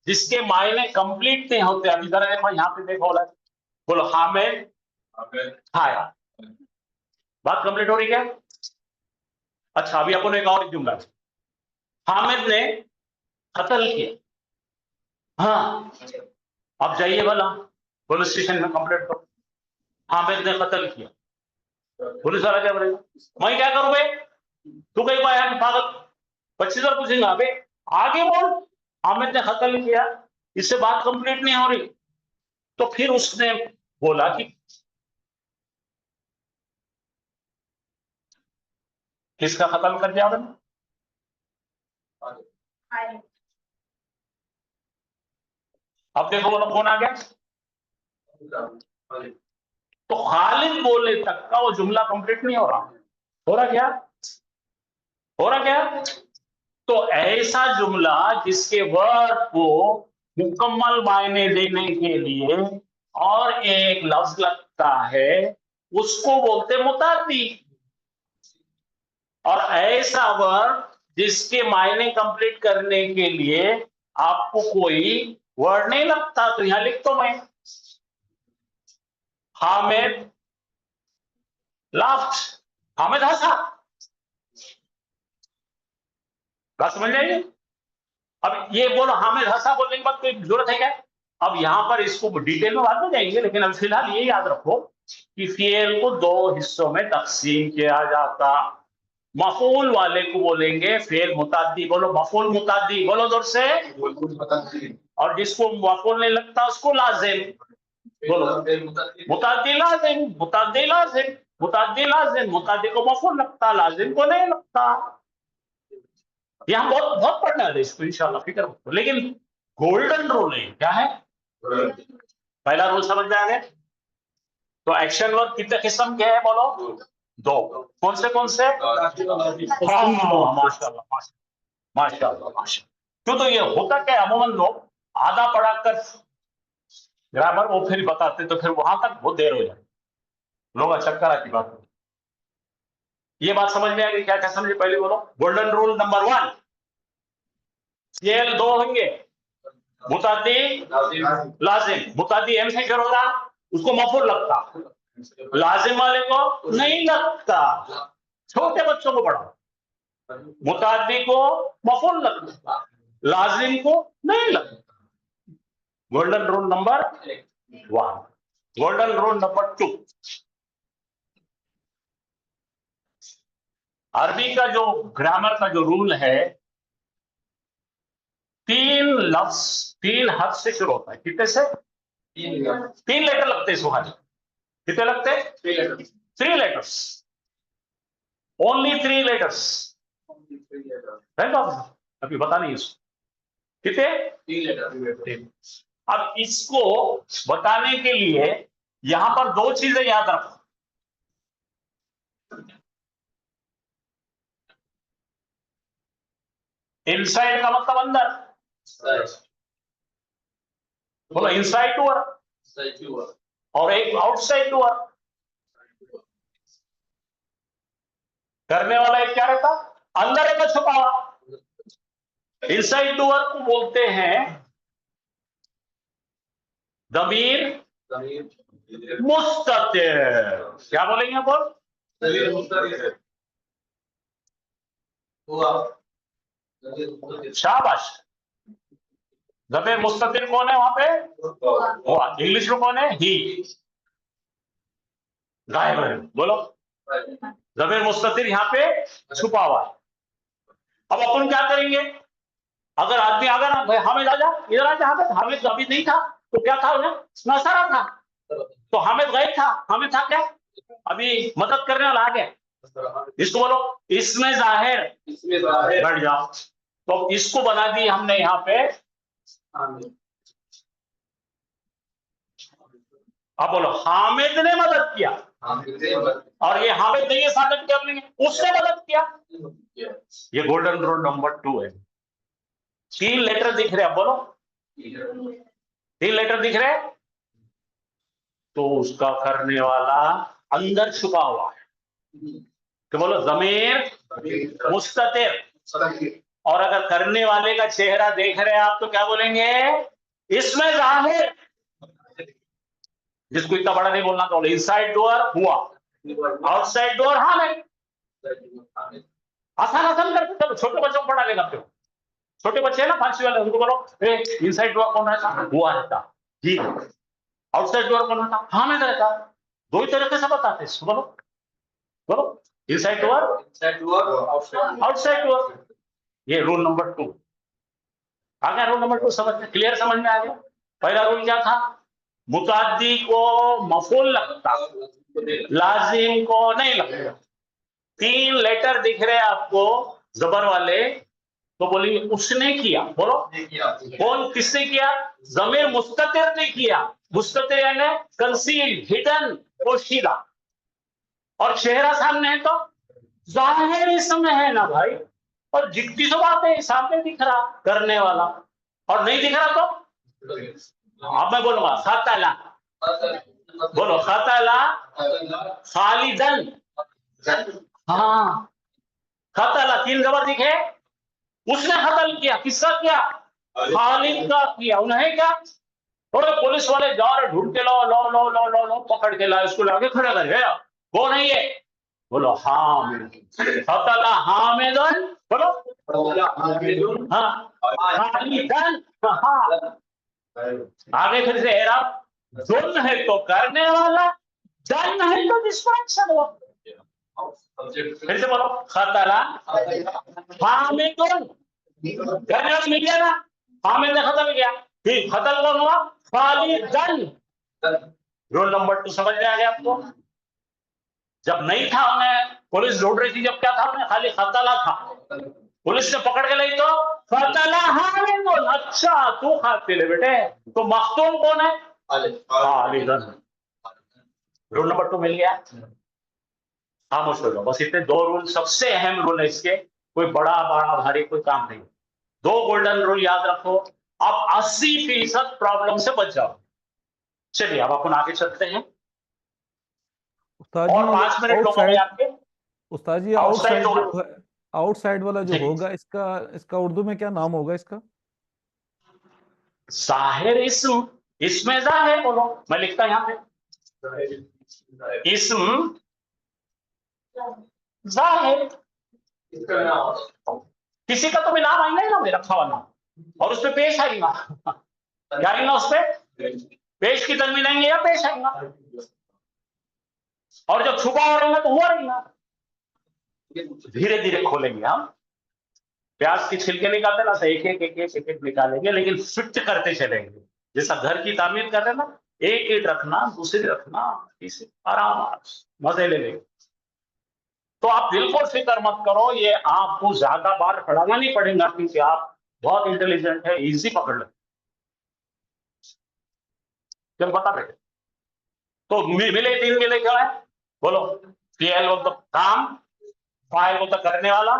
जिसके मायने कंप्लीट नहीं होते। अभी जरा देखो, यहाँ पे देखो, बोलो हामिद खाया, बात कंप्लीट हो रही क्या? अच्छा, अभी अपन एक और जुमला, हामिद ने कत्ल किया। हाँ, अब जाइए भला पुलिस स्टेशन में कंप्लेंट करो, हामिद ने कत्ल किया। पुलिस वाला क्या बोलेगा? मैं क्या करूं बे, तू कहीं पाया पागल, 25 पूछेंगे बे, आगे बोल। हामिद ने कत्ल किया, इससे बात कंप्लीट नहीं हो रही। तो फिर उसने बोला कि किसका कत्ल कर दिया आपने? अब देखो बोलो कौन आ गया। तो खालिद बोले तक का वो जुमला कंप्लीट नहीं हो रहा। हो रहा क्या? हो रहा क्या? तो ऐसा जुमला जिसके वर्ब को मुकम्मल मायने देने के लिए और एक लफ्ज लगता है उसको बोलते मुताद्दी। और ऐसा वर्ब जिसके मायने कंप्लीट करने के लिए आपको कोई वर्ड नहीं लगता, तो यहां लिख तो मैं हामिद लाफ्ट, हामिद हंसा। बात समझ आइए। अब ये बोलो हामिद हंसा बोलने के बाद कोई जरूरत है क्या? अब यहां पर इसको डिटेल में बात में जाएंगे, लेकिन अब फिलहाल ये याद रखो कि फेल को दो हिस्सों में तकसीम किया जाता। मफूल वाले को बोलेंगे फेल मुताद्दी, बोलो मफूल मुताद्दी, बोलो जोर से। और जिसको मफूल नहीं लगता उसको लाजिम, बोलो मुताद्दी लाजिम, मुताद्दी लाजिम, मुताद्दी लाजिम। मुताद्दी को मफूल लगता, लाजिम को नहीं लगता। यहाँ बहुत बहुत पढ़ना है इसको इंशाल्लाह, फिक्र मत करो। लेकिन गोल्डन रूल है, क्या है? पहला रूल समझ में आ गया। तो एक्शन वर्ब कितने किस्म के हैं बोलो? दो। कौन से कौन से? माशाल्लाह माशाल्लाह माशाल्लाह। क्यों, तो ये होता क्या, अमूमन लोग आधा पढ़ाकर ग्रामर वो फिर बताते, तो फिर वहां तक बहुत देर हो जाए, लोग चक्कर आती बात। ये बात समझ में आ गई? क्या क्या समझे पहले बोलो। गोल्डन रूल नंबर 1, फेल दो होंगे, मुताद्दी लाजिम। मुताद्दी एम से शुरू हो रहा, उसको मफूल लगता, लाजिम वाले को नहीं लगता। छोटे बच्चों को पढ़ाओ, मुताद्दी को मफूल लगता, लाजिम को नहीं लगता। Golden rule number 1। Golden rule number 2, अरबी का जो ग्रामर का जो रूल है, 3 लफ्ज 3 हर्फ से शुरू होता है। कितने से? 3 लेटर लगते हैं इसको खाली। कितने लगते हैं? 3 लेटर्स, ओनली 3 लेटर्स। अभी बता नहीं उसको कितने? 3 लेटर। अब इसको बताने के लिए यहां पर 2 चीजें याद रखो। इनसाइड का मतलब अंदर, बोलो इनसाइड डूअर, और एक आउटसाइड डूअर। करने वाला एक क्या रहता? अंदर एक छुपा हुआ। इनसाइड डूअर को बोलते हैं दमीर मुस्ततिर। क्या बोलेंगे आप? शाबाश। दमीर मुस्ततिर कौन है वहां पे? हुआ। इंग्लिश में कौन है? ही। गायब है। बोलो। दमीर मुस्ततिर यहाँ पे छुपा हुआ है। अब अपन क्या करेंगे? अगर आदमी अगर हामिद आजा, इधर आजा हामिद। हामिद अभी नहीं था तो क्या था? उन्हें नसारा था, तो हामिद गायब था। हामिद था क्या? अभी मदद करने वाला आ गया। इसको बोलो इसमें जाहिर। बैठ जाओ। तो इसको बना दी हमने यहाँ पे। अब बोलो हामिद ने मदद किया, और ये हामिद नहीं है साबित कर लेंगे उसने मदद किया। ये गोल्डन रूल नंबर 2 है। 3 लेटर दिख रहे हैं, अब बोलो 3 लेटर दिख रहे हैं, तो उसका करने वाला अंदर छुपा हुआ है। तो बोलो ज़मीर मुस्ततिर। और अगर करने वाले का चेहरा देख रहे हैं आप तो क्या बोलेंगे? इसमें जाहिर। जिसको इतना बड़ा नहीं बोलना तो इनसाइड डोर हुआ, आउटसाइड डोर हामिद। आसान आसान करके चलो, छोटे बच्चों को पढ़ा लेगा। क्यों? छोटे बच्चे हैं ना 5वीं वाले, उनको बोलो इनसाइड डोर कौन रहता? हुआ रहता। जी। आउटसाइड डोर कौन रहता? हामिद रहता। दो ही तरीके से बताते हैं। बोलो बोलो इनसाइड डोर, आउटसाइड डोर। ये रूल नंबर 2 आ गया। रूल नंबर 2 समझ में क्लियर, समझ में आ गया। पहला रूल क्या था? मुताद्दी को मफूल लगता, लाजिम को नहीं लगता। 3 लेटर दिख रहे हैं आपको जबर वाले, तो बोलेंगे उसने किया। बोलो कौन, किसने किया? ज़मीर मुस्ततिर ने किया। मुस्ततिर यानी कंसील्ड, हिडन, पोशीदा। और चेहरा सामने है तो जाहिर इसमें है ना भाई। और जितनी तो बात है सामने दिख रहा करने वाला, और नहीं दिख रहा तो अब मैं बोलूंगा खतला। बोलो खतला खालिदन। हाँ, खतला 3 जबर दिखे, उसने कत्ल किया। किसका किया? खालिद का किया। उन्हें क्या? थोड़े पुलिस वाले जा रहे, ढूंढ के लो लो लो लो लो लो, पकड़ के ला, इसको लाके खड़ा कर गया। कौन है ये? बोलो हामिद। कत्ल हामिदन। बोलो हाँ खालिदन। हाँ, आगे फिर से एराब। जुल्म है तो करने वाला, जल्म है तो डिस्ट्रैक्शन हुआ। फिर से बोलो खतला हामिदुन। करने वाला मिल गया ना, हामिद ने खत्म किया। फिर खतल कौन हुआ? खालिदन। रोल नंबर 2 समझ में आ गया आपको? जब नहीं था उन्हें, पुलिस ढूंढ रही थी, जब क्या था उन्हें? खाली खतला था। पुलिस ने पकड़ के लाई तो खतला हामिदुन। अच्छा तू कातिल है बेटे, तो मख्तूम कौन है? खालिदन। रोल नंबर 2 मिल गया। खामोश हो जाओ। बस इतने 2 रूल सबसे अहम रूल है इसके। कोई बड़ा बड़ा भारी कोई काम नहीं। 2 गोल्डन रूल याद रखो, आप 80% प्रॉब्लम से बच जाओ। चलिए अब अपन आगे चलते हैं। उस्ताद और जी 5 मिनट लोगों में आउटसाइड, आपके उस्ताद जी आउटसाइड आउटसाइड डोर। जो है, आउटसाइड वाला जो जी, होगा, इसका इसका उर्दू में क्या नाम होगा इसका? जाहिर इस्म। इसमें जाहिर बोलो, मैं लिखता यहाँ पे इस्म जाहिर। किसी का तो भी नाम आएगा ही ना, मेरा रखा हुआ नाम, और उसपे पेश आएगा। क्या आएगा उसपे? पेश की तनवीन आएंगे या पेश आएगा। और जब छुपा हो रहेगा तो हुआ रहेगा। धीरे धीरे खोलेंगे हम। प्याज की छिलके निकालते ना, एक एक एक एक एक निकालेंगे, लेकिन फिट करते चलेंगे। जैसा घर की तामीर कर रहे ना, एक ईंट रखना, दूसरी रखना, तीसरी, आराम मजे ले लेंगे। तो आप बिल्कुल फिक्र मत करो, ये आपको ज्यादा बार पढ़ाना नहीं पड़ेगा, क्योंकि आप बहुत इंटेलिजेंट है, इजी पकड़ लेते। चल बता बेटे। तो मिले 3 मिले क्या है? बोलो। फेल बोलते काम, फाइल बोलते करने वाला,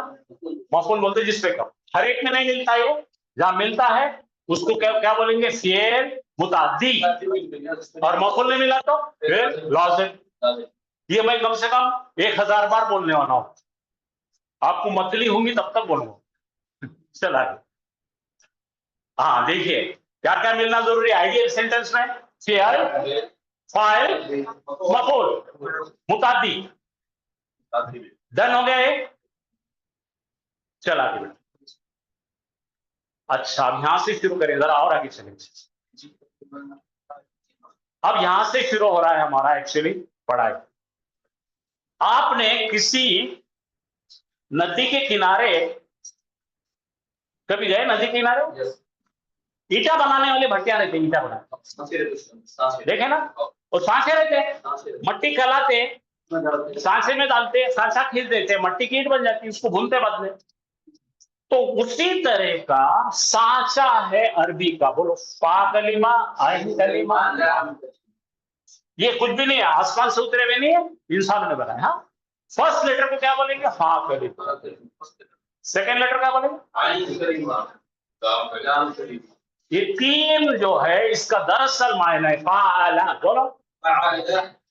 मफूल बोलते जिसपे काम। हर एक में नहीं मिलता है, जहां मिलता है उसको क्या क्या बोलेंगे? फेल मुताद्दी। और मफूल नहीं मिला तो फिर लाजिम। ये मैं कम से कम 1000 बार बोलने वाला हूं। आपको मतली होंगी तब तक बोलूंगा। चला। हाँ देखिए क्या क्या मिलना जरूरी है आइडियल सेंटेंस में। फियल, फाइल, मफूल, मुतादी। डन हो गया ये? चला आगे। अच्छा, अब यहां से शुरू करें, जरा और आगे चलेंगे। अब यहां से शुरू हो रहा है हमारा एक्चुअली पढ़ाई। आपने किसी नदी के किनारे कभी गए? नदी के किनारे ईटा बनाने वाले भट्टियां रहते, ईटा बनाते देखे ना, और सांचे रहते, मट्टी कलाते, सांचे में डालते, सांचा खींच देते, मट्टी की ईट बन जाती, उसको भूनते बाद में। तो उसी तरह का सांचा है अरबी का। बोलो, फा कलीमा, आइन कलीमा। ये कुछ भी नहीं है, आसमान से उतरे हुए नहीं है, इंसानों ने बनाया। हाँ, फर्स्ट लेटर को क्या बोलेंगे? फा कलीमा। सेकेंड लेटर क्या बोलेंगे? ये तीन जो है, इसका दरअसल मायना है फाला। बोलो,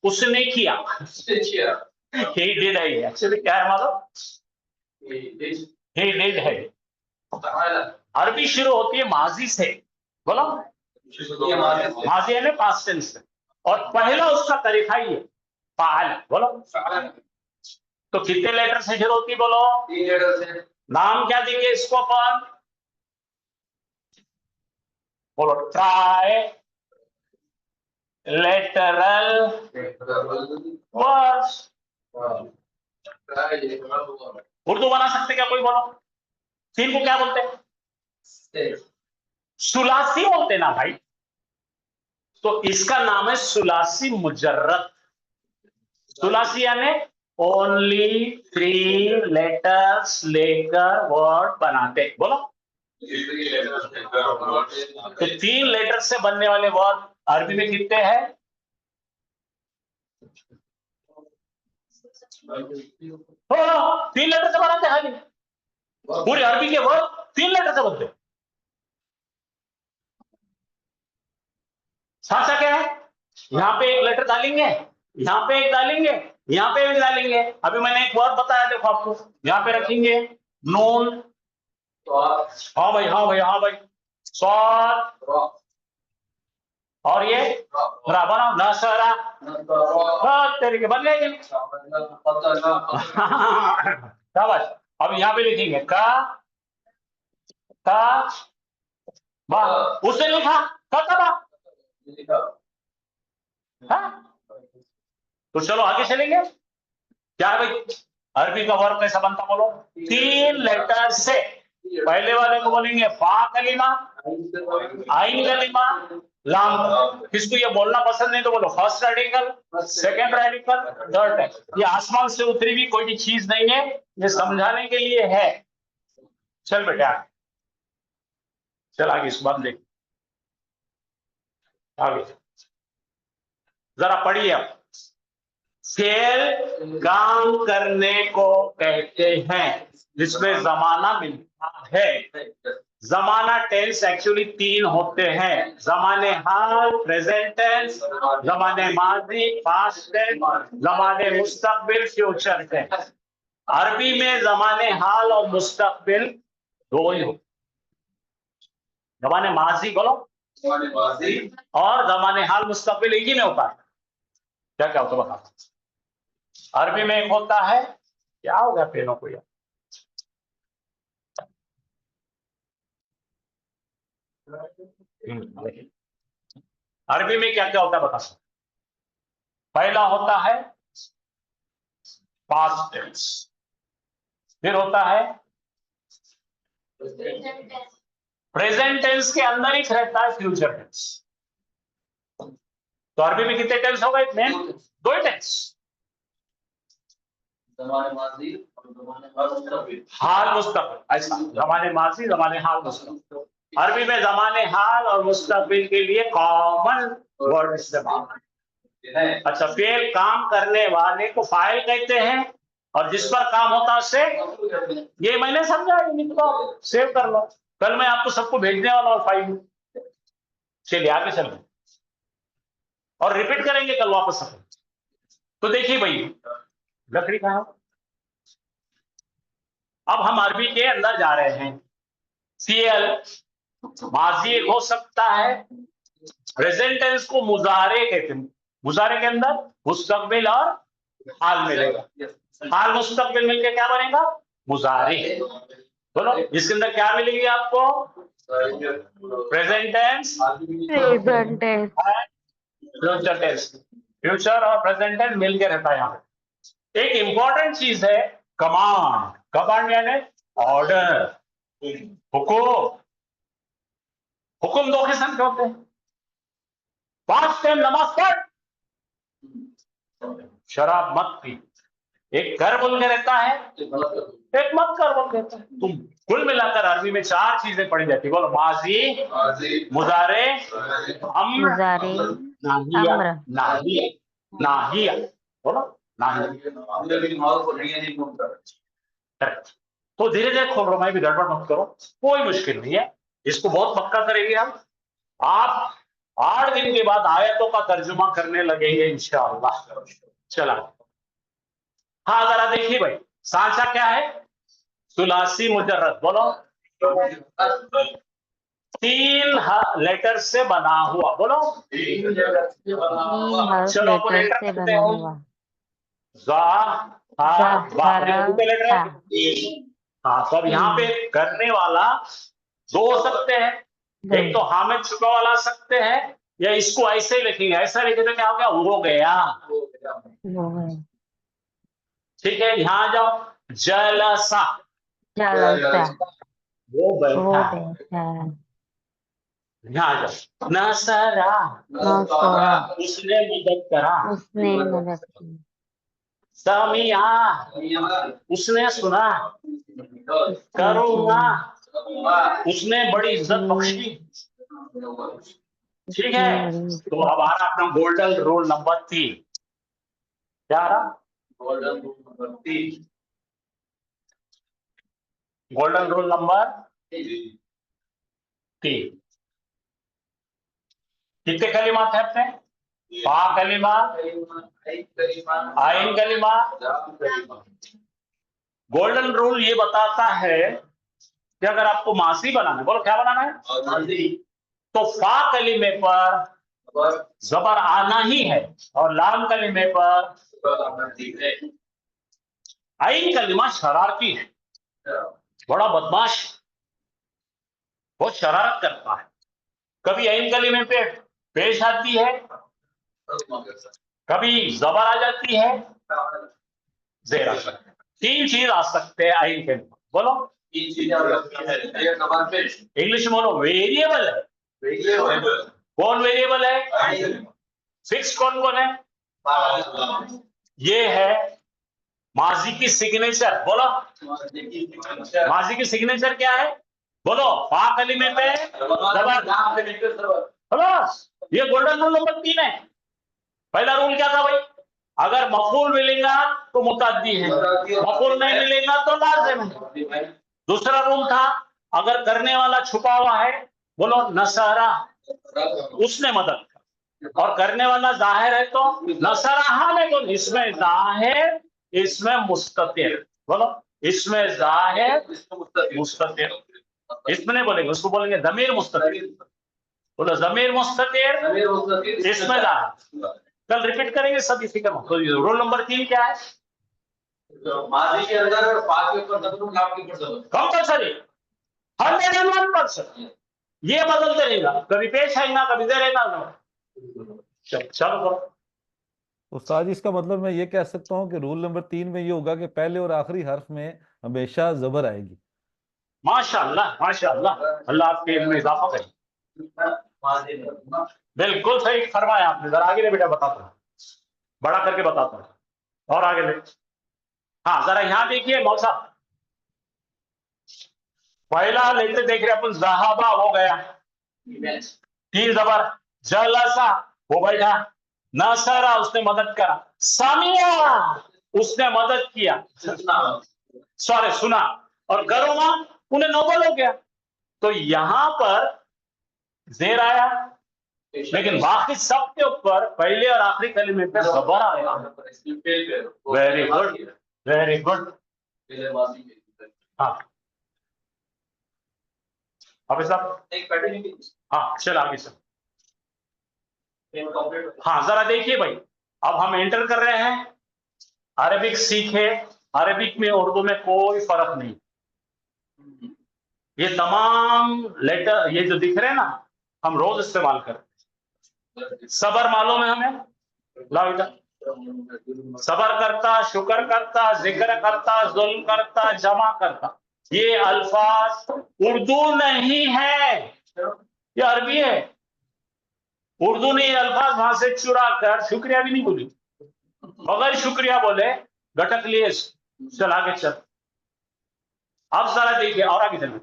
उसने किया। ही डिड है। एक्चुअली क्या है मालूम? ही डिड है। अरबी शुरू होती है माजी से। बोलो, माजी यानी पास्ट टेंस से, और पहला उसका तरीका ही है फाल। बोलो, तो कितने लेटर से शुरू होती? बोलो, 3 लेटर से। नाम क्या देंगे इसको अपन? बोलो, ट्राई लेटरल वर्ड्स। उर्दू बना सकते क्या कोई? बोलो, तीन को क्या बोलते हैं? सुलासी बोलते ना भाई। तो इसका नाम है सुलासी मुजर्रद। सुलासी यानी ओनली 3 लेटर्स लेकर वर्ड बनाते। बोलो, तो 3 लेटर से बनने वाले वर्ड अरबी में कितने हैं? हाँ, 3 लेटर से बनाते हैं। पूरी अरबी के वर्ड 3 लेटर से बनते। सांचा क्या है? यहां पे एक लेटर डालेंगे, यहां पे एक डालेंगे, यहां पे एक डालेंगे। अभी मैंने एक वर्ड बताया, देखो आपको, यहां पे रखेंगे नून। हाँ भाई, हाँ भाई, हाँ भाई, स्वाद। और ये रा बनाओ, नसरा। तरीके बन गए। शाबाश। अब यहां पे लिखेंगे का बा। उसने लिखा का बा। हाँ? तो चलो आगे चलेंगे। क्या है भाई? अरबी का वर्ब कैसा बनता? बोलो, 3 लेटर से। पहले वाले को बोलेंगे फा कलीमा, आइन कलीमा, लाम। किसको ये बोलना पसंद नहीं तो बोलो first radical, second radical, third. ये आसमान से उतरी हुई कोई चीज नहीं है, ये समझाने के लिए है। चल बेटा, चल आगे इस बात देख, आगे जरा पढ़िए अब। फेल काम करने को कहते हैं जिसमें जमाना मिलता है। जमाना टेंस एक्चुअली 3 होते हैं, जमाने हाल प्रेजेंट टेंस, जमाने माजी पास्ट टेंस, जमाने मुस्तकबिल फ्यूचर टेंस। अरबी में जमाने हाल और मुस्तकबिल दो ही होते। जमाने माजी बोलो, और जमाने हाल मुस्तकबिल एक ही में होता है। क्या क्या होता है बता। अरबी में एक होता है, क्या हो गया पेनों को यार? अरबी में क्या क्या होता है बता सकते? पहला होता है पास्ट टेंस, फिर होता है प्रेजेंट टेंस के अंदर ही रहता है फ्यूचर टेंस। तो अरबी में कितने टेंस हो गए? इतने 2 टेंस, हाल मुस्तकबिल। ऐसा जमाने माजी, जमाने हाल, मुस्तकबिल। अरबी में जमाने हाल और मुस्तकबिल के लिए कॉमन वर्ड इस्तेमाल है। अच्छा, फेल काम करने वाले को फाइल कहते हैं, और जिस पर काम होता है उससे, ये मैंने समझा, तो सेव कर लो, कल मैं आपको सबको भेजने वाला हूँ फाइल। चलिए आगे चल रहे और रिपीट करेंगे कल वापस। तो देखिए भाई, लकड़ी कहाँ? अब हम अरबी के अंदर जा रहे हैं। सीएल माजी एक हो सकता है, प्रेजेंट टेंस को मुजारे कहते हैं। मुजारे के अंदर मुस्तकबिल और हाल मिलेगा। हाल मुस्तकबिल मिलके क्या बनेगा? मुजारे। बोलो इसके अंदर क्या मिलेगी आपको? Present tense, present tense, future tense. Future और प्रेजेंट टेंस मिलके रहता है यहाँ पे। एक इंपॉर्टेंट चीज है कमांड। कमांड यानी ऑर्डर, हुकुम। हुकुम दो किस्म के होते हैं। 5 टाइम नमाज पढ़, शराब मत पी। एक कर बोल के रहता है, एक मत कर बोल कहता है। तुम कुल मिलाकर अरबी में 4 चीजें पढ़ी जाती। बोलो माजी, मुजारे, अम्र, मुजारे, नाहिया। अम्र। नाहिया, नाहिया। बोलो नाहिया। तो धीरे धीरे खोल रहा, मैं भी गड़बड़ मत करो, कोई मुश्किल नहीं है। इसको बहुत पक्का करेंगे हम। आप 8 दिन के बाद आयतों का तर्जुमा करने लगेंगे इंशाअल्लाह। चला, हाँ जरा देखिए भाई, सांचा क्या है? सुलासी मुजर्रद। बोलो 3 लेटर से बना हुआ। बोलो 3 हर्फ चलो अपन लेटर लेटर से करते बना हैं। हुआ। जा, हा, बा। लेटर है। ता। हाँ, तो अब यहाँ पे करने वाला 2 हो सकते हैं। एक तो हाँ में छुपा वाला सकते हैं, या इसको ऐसे ही लिखेंगे। ऐसा लिखे तो क्या हो गया? हो गया। वो है ठीक है, यहाँ आ जाओ। जलसा, जलसा, वो वो बैठा। बैठा। यहाँ आ जाओ। नसरा, नसरा, उसने मदद करा। उसने मदद की। समिया, उसने सुना। करूँगा, उसने बड़ी इज्जत बख्शी। ठीक उसने है, बड़ी तो अब आ रहा अपना गोल्डन रूल नंबर 3। क्या आ रहा? Golden rule number 3। Golden rule number 3। कितने कलिमात है अपने? 5 कलिमा, आइन कलिमा। गोल्डन रूल ये बताता है कि अगर आपको मासी बनाना है, बोलो क्या बनाना है? तो फा कलिमे पर जबर आना ही है, और लाम कलिमे पर। आइन कलिमा शरारती है, बड़ा बदमाश, बहुत शरारत करता है। कभी आइन कलिमे पे पेश आती है, कभी जबर आ जाती है, जेर आ सकता है। 3 चीज आ सकते हैं आइन के। बोलो 3 चीजें आ सकती है। इंग्लिश में बोलो वेरिएबल है। कौन वेरिएबल है? फिक्स कौन कौन है? ये है माजी की सिग्नेचर। बोलो माजी की सिग्नेचर क्या है? बोलो फा कलिमे पे जबर। खलास, ये गोल्डन रूल नंबर 3 है। पहला रूल क्या था भाई? अगर मफूल मिलेगा तो मुतअद्दी है, मफूल नहीं मिलेगा तो लाज़िम है। दूसरा रूल था अगर करने वाला छुपा हुआ है, बोलो नसरा, उसने मदद कर। और करने वाला जाहिर है तो नसरा में, तो इसमें जाहिर, इसमें मुस्ततिर। बोलो इसमें जाहिर, मुस्ततिर। इसमें नहीं बोलेंगे, उसको बोलेंगे ज़मीर मुस्ततिर। बोलो ज़मीर मुस्ततिर, इसमें जाहिर। कल रिपीट करेंगे सब इसी का। तो रूल नंबर 3 क्या है? माजी के अंदर 5 के ऊपर दबूं, नाम के ऊपर दबूं, कंपल्सरी 101%। ये बदलते रहेगा, कभी पेश आएगा, कभी दे रहेगा। चलो करो। उस्ताद जी, इसका मतलब मैं ये कह सकता हूँ कि रूल नंबर 3 में ये होगा कि पहले और आखिरी हर्फ में हमेशा जबर आएगी। माशाअल्लाह, माशाअल्लाह, अल्लाह आपके इल्म में इजाफा करे। बिल्कुल सही फरमाया आपने। जरा आगे ले बेटा, बताता हूँ, बड़ा करके बताता हूँ, और आगे ले। हाँ जरा यहाँ देखिए मौसा, पहला लेते देख रहे अपन, ज़हाबा हो गया, 3 जबर। जलसा, वो बैठा। नसरा, उसने मदद करा। सामिया, उसने मदद किया, सॉरी सुना। और करूँगा, उन्हें नोबल हो गया। तो यहां पर जेर आया, लेकिन बाकी सबके ऊपर पहले और आखिरी कलिमे पे जबर आया। Very good, very good. हाँ अभी साहब, हाँ चल आगे सर। हाँ जरा देखिए भाई, अब हम एंटर कर रहे हैं, अरबिक सीखे, अरबिक में उर्दू में कोई फर्क नहीं, ये तमाम लेटर ये जो दिख रहे हैं ना हम रोज इस्तेमाल करते हैं। सबर मालूम है हमें, लाओ इधर, सबर करता, शुक्र करता, जिक्र करता, जुल्म करता, जमा करता, ये अल्फाज उर्दू नहीं है, ये अरबी है। उर्दू ने ये अल्फाज वहां से चुरा कर शुक्रिया भी नहीं बोली, बगैर शुक्रिया बोले गटक लिए, चल आगे चल। अब जरा देखिए और आगे चलिए,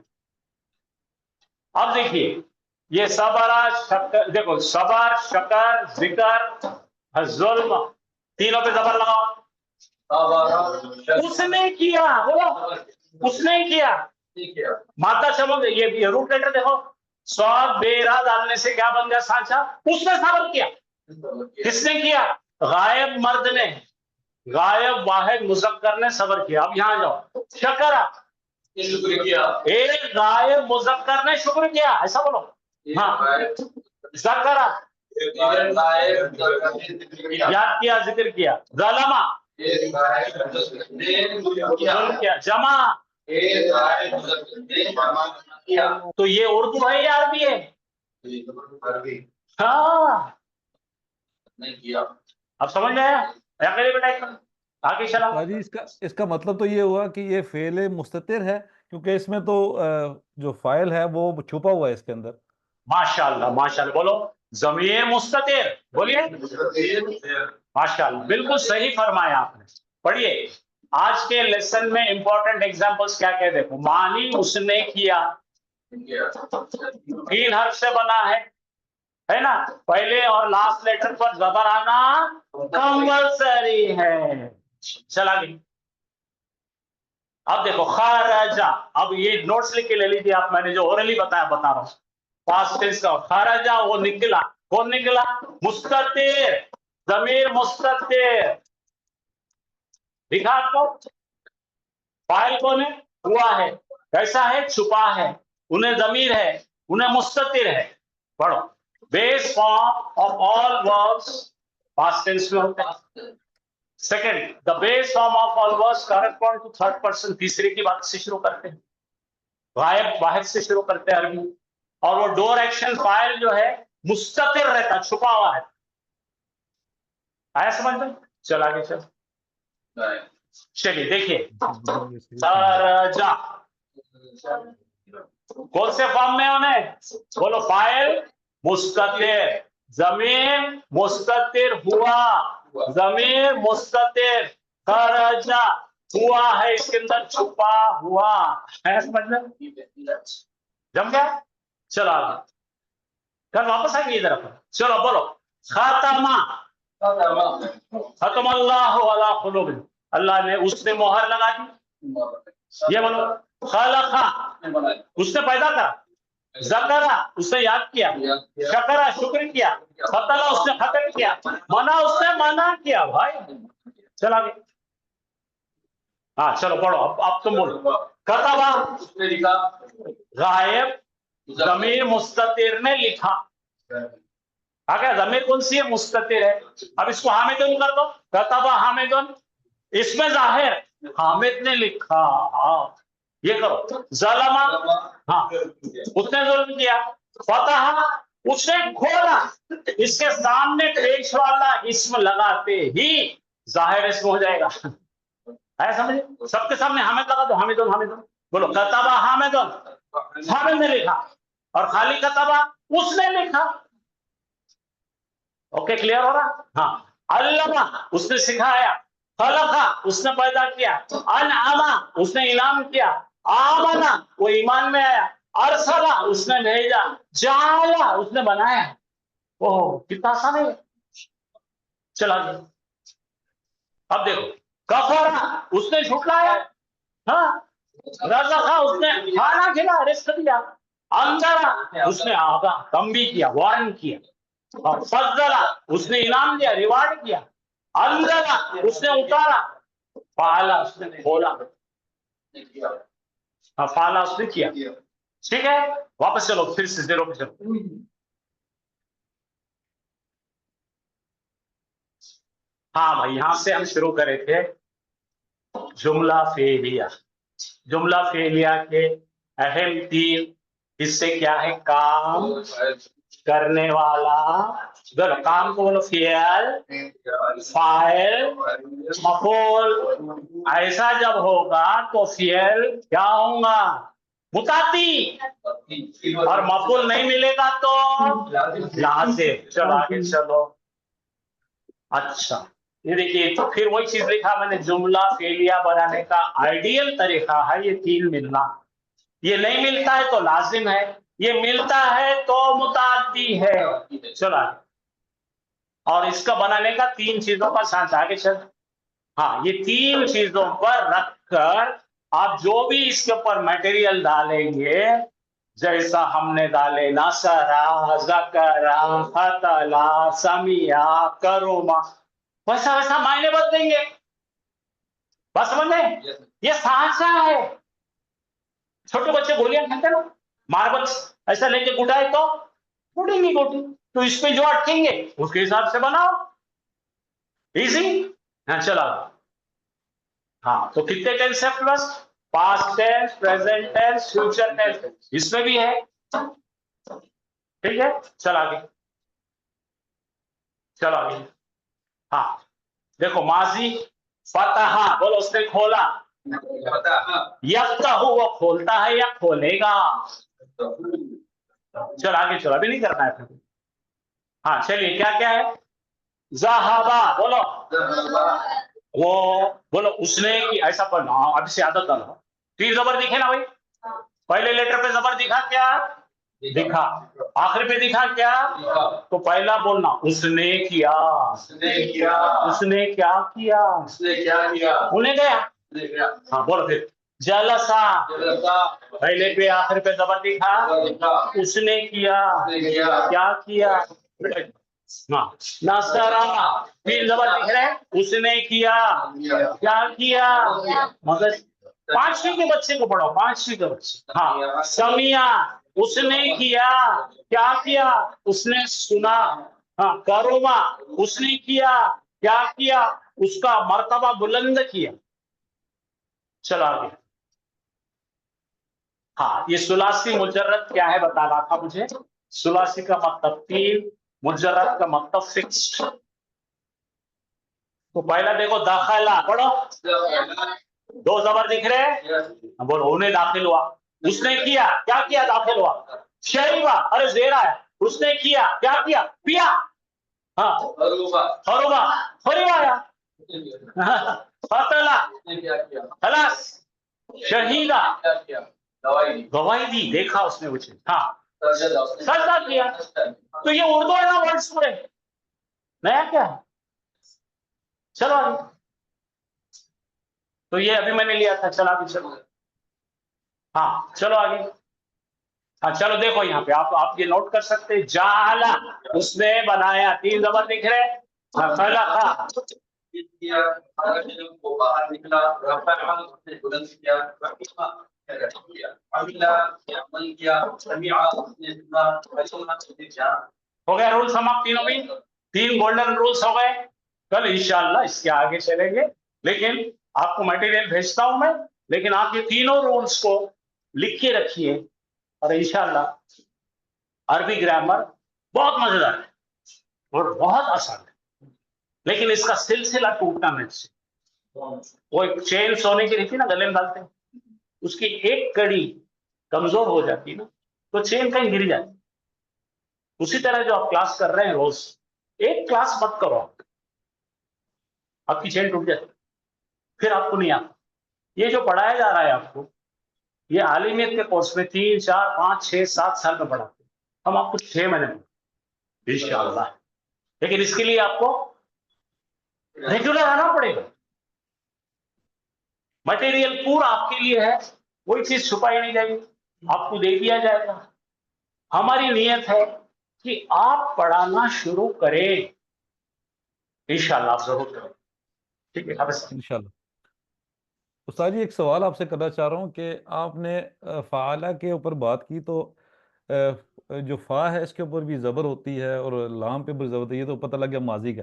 अब देखिए ये सबरा शक्कर, देखो सबर, शकर, जिक्र, जुल्म, तीनों पे जबर लगाओ। उसने किया, बोलो उसने किया, माता चमक, ये रूट लेटर देखो, स्वाद बेरा डालने से क्या बन गया सांचा, उसने सबर किया। किसने किया? गायब मर्द ने, गायब वाहिद मुजक्कर ने सबर किया। अब यहां जाओ, शकरा, शुक्र किया, एक गायब मुजक्कर ने शुक्र किया, ऐसा बोलो। हाँ, जकरा, याद किया, जिक्र किया। ज़लमा, जुल्म किया। जमा, तो ये उर्दू है या अरबी है? हाँ, अब समझ में आया? आगे चला। उस्ताद जी इसका मतलब तो ये हुआ कि ये फेले मुस्ततिर है, क्योंकि इसमें तो जो फाइल है वो छुपा हुआ है इसके अंदर। माशाल्लाह, माशाल्लाह, बोलो ज़मीर मुस्ततिर, बोलिए माशाल्लाह, बिल्कुल सही फरमाया आपने। पढ़िए, आज के लेसन में इंपॉर्टेंट एग्जांपल्स क्या क्या देखो। मानी उसने किया, 3 हर्फ से बना है ना, पहले और लास्ट लेटर पर जबर आना कंपल्सरी है। चला गई। अब देखो खारजा, अब ये नोट्स लिख के ले लीजिए आप, मैंने जो ओरली बताया बता रहा हूं, पास्ट टेंस का। खारजा वो निकला, कौन निकला? मुस्ततिर, जमीर मुस्ततिर, दिखा आपको? फाइल कौन है? हुआ है, कैसा है? छुपा है, उन्हें जमीर है, उन्हें मुस्ततिर है। पढ़ो, base form of all verbs past tense में होते हैं। Second, the base form of all verbs correspond to third person, तीसरे की बात से शुरू करते हैं, गायब वाहिद से शुरू करते हैं अरबी। और वो डोर एक्शन फाइल जो है मुस्ततिर रहता, छुपा हुआ है। आया समझ में? चल आगे चल। चलिए देखिए, सरजा कौन से फॉर्म में उन्हें? बोलो, फाइल मुस्ततिर, जमीर मुस्ततिर हुआ, जमीर मुस्ततिर, खरजा हुआ है, इसके अंदर छुपा हुआ है। समझ में? जम गया? चलो आगे, कल वापस आएंगे इधर पर। चलो बोलो, खातमा, खत्म अल्लाह अला कुलूबिहिम, अल्लाह ने, उसने मोहर लगा दी। ये बोलो, खलका, उसने पैदा करा, ज़करा, उसने याद किया, शकरा, शुक्र किया, फतला, उसने खत्म किया, मना, उसने मना किया। भाई चल आगे। हाँ चलो पढ़ो, अब तुम बोलो। कतबा, उसने लिखा, गायब ज़मीर मुस्ततिर ने लिखा। आगे ज़मीर कौन सी है? मुस्ततिर है। अब इसको हामिदुन कर दो, कतबा हामिदुन, इसमें जाहिर हामिद ने लिखा। हाँ, ये करो। ज़लमा, हाँ उसने जुल्म किया। फतहा, उसने खोला, इसके सामने पेश वाला इसम लगाते ही जाहिर इसम हो जाएगा। है समझे? सबके सामने हामिद लगा दो, हामिदुन हामिदुन। बोलो, कतबा हामिदुन, हामिद ने लिखा, और खाली कतबा उसने लिखा। ओके, क्लियर हो रहा? हाँ, अल्लमा, उसने सिखाया, खलका, उसने पैदा किया, अनअमा, उसने इनाम किया, आमना, वो ईमान में आया, अरसला, उसने भेजा, जाला, उसने बनाया। ओह कितना आसान है। चला गया। अब देखो, कफरा, उसने झुटलाया, हाँ, रज़क़ा, उसने खाना खिला, रिस्क दिया, अंदरा, उसने आगा तंबी किया, वार्न किया, और फज़ला, उसने इनाम दिया, रिवार्ड किया, अंदरा, उसने उतारा, फाला, उसने खोला, हाँ फाला उसने किया। ठीक है, वापस चलो, फिर से 0 पे चलो। हाँ भाई, यहां से हम शुरू करे थे जुमला फेलिया। जुमला फेलिया के अहम 3 हिस्से क्या है? काम करने वाला, बोलो काम को, बोलो फेल, फाइल, मफूल। ऐसा जब होगा तो फेल क्या होगा? मुताती। और मफूल नहीं मिलेगा तो लाजिम। चलो आगे चलो। अच्छा, ये देखिए, तो फिर वही चीज लिखा मैंने, जुमला फेलिया बनाने का आइडियल तरीका है ये 3 मिलना। ये नहीं मिलता है तो लाजिम है, ये मिलता है तो मुताद्दी है। चलो आगे। और इसका बनाने का 3 चीजों का साथ आगे चल। हाँ, ये 3 चीजों पर रखकर आप जो भी इसके ऊपर मटेरियल डालेंगे, जैसा हमने डाले नसरा, ज़करा, फतला, समिया, करुमा, वैसा वैसा मायने बदलेंगे। बस समझ में? ये साझा है। छोटे बच्चे गोलियां खाते ना, मार्बल्स ऐसा लेके गुटाए तो उड़ेंगी गोटी, तो इस पे जो अटकेंगे उसके हिसाब से बनाओ। इजी। हाँ चलो। हाँ, तो कितने टेंस है plus? Past tense, present tense, future tense, इसमें भी है। ठीक है, चल आगे। चलो आगे। हाँ, देखो माजी फतहा, बोलो उसने खोला। यफ्तहु, वो खोलता है या खोलेगा? चल आगे चलो, अभी नहीं करना है फिर। हाँ चलिए, क्या क्या है? ज़हाबा, बोलो। वो, बोलो उसने की, ऐसा पढ़ना। हाँ, अभी से आदत डालो। 3 जबर दिखे ना भाई? पहले लेटर पे जबर दिखा क्या? दिखा। आखिर पे दिखा क्या? तो पहला बोलना उसने किया। उसने क्या किया? उन्हें गया। हाँ बोलो फिर। जलसा, पहले पे आखिर पे जबर दिखा, उसने किया। क्या किया? हाँ, नसरा, फिर जबर दिख रहे हैं, उसने किया। क्या किया? मगर 5वीं के बच्चे को पढ़ो, 5वीं के बच्चे। हाँ, समिया, उसने किया। क्या किया? उसने सुना। हाँ, करोमा, उसने किया। क्या किया? उसका मर्तबा बुलंद किया। चलो आगे। हाँ, ये सुलासी मुजर्रद क्या है बता रहा था मुझे। सुलासी का मतलब 3, मुजर्रद का मतलब फिक्स्ड। तो पहला देखो, दाखिला, पढ़ो। 2 जबर दिख रहे हैं, बोलो उन्हें दाखिल हुआ। उसने किया। क्या किया? दाखिल हुआ। शरीबा, अरे जेरा है, उसने किया। क्या किया? पिया। हाँ, फरुबा, फरिवाया। फतला, खलास। शहीदा, गवाही दी, देखा उसने मुझे। हाँ, सजदा किया। तो ये उर्दू है ना वर्ड्स पूरे, नया क्या है? चलो आगे। तो ये अभी मैंने लिया था, चलो आगे चलो। हाँ चलो आगे। हाँ चलो, देखो यहाँ पे आप ये नोट कर सकते हैं। जाला, उसने बनाया, 3 जबर दिख रहे हैं। खलका, वो बाहर निकला। रफ़अ, उसने बुलंद किया। रफ़ीमा, अमल किया। समिअ, उसने सुना। फसला, उसने जाना। हो गया रूल समाप्त तीनों भी। 3 गोल्डन रूल्स हो गए। कल इंशाल्लाह इसके आगे चलेंगे, लेकिन आपको मटेरियल भेजता हूं मैं, लेकिन आप ये तीनों रूल्स को लिख के रखिए। और इंशाल्लाह अरबी ग्रामर बहुत मजेदार है और बहुत आसान है, लेकिन इसका सिलसिला टूटना नहीं चाहिए। वो एक चेन सोने की रहती ना, गले में डालते हैं, उसकी एक कड़ी कमजोर हो जाती है ना, तो चेन कहीं गिर जाती। उसी तरह जो आप क्लास कर रहे हैं रोज, एक क्लास मत करो, आपकी चेन टूट जाती, फिर आपको नहीं आता। ये जो पढ़ाया जा रहा है आपको, ये आलिमियत के कोर्स में 3, 4, 5, 6, 7 साल में पढ़ाते हैं, हम आपको 6 महीने में इंशाअल्लाह। लेकिन इसके लिए आपको रेगुलर आना पड़ेगा। मटेरियल पूरा आपके लिए है, कोई चीज छुपाई नहीं जाएगी, आपको दे दिया जाएगा। हमारी नीयत है कि आप पढ़ाना शुरू करें, इंशाअल्लाह आप जरूर करें। ठीक है, अब इंशाल्लाह। उस्ताद जी, एक सवाल आपसे करना चाह रहा हूँ कि आपने फ़ाला के ऊपर बात की, तो जो फ़ा है इसके ऊपर भी ज़बर होती है और लाम पे भी ज़बर होती है, ये तो पता लग गया माजी का।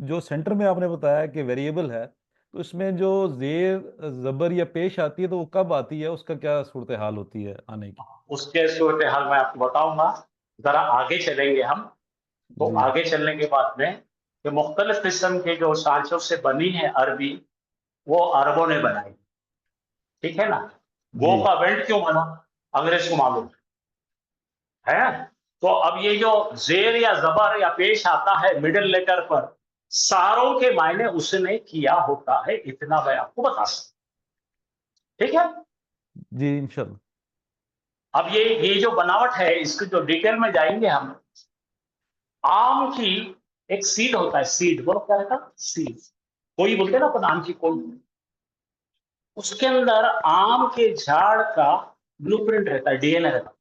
जो सेंटर में आपने बताया कि वेरिएबल है, तो इसमें जो जेर जबर या पेश आती है तो वो कब आती है, उसका क्या सूरत हाल होती है आने की? उसके सूरत हाल मैं आपको बताऊंगा। जरा आगे चलेंगे हम, तो जी आगे चलने के बाद में कि मुख्तलिफ किस्म के जो सांचों से बनी है अरबी, वो अरबों ने बनाई, ठीक है ना। गो जी का वेंट क्यों बना, अंग्रेज को मालूम है। तो अब ये जो जेर या जबर या पेश आता है मिडिल लेटर पर, सारों के मायने उसने किया होता है, इतना मैं आपको बता सकता, ठीक है। जी इंशाल्लाह। अब ये जो बनावट है, इसकी जो डिटेल में जाएंगे हम। आम की एक सीड होता है, सीड बोलो क्या रहता, सीड कोई बोलते हैं ना अपन आम की कोई, उसके अंदर आम के झाड़ का ब्लूप्रिंट रहता है, डीएनए रहता है।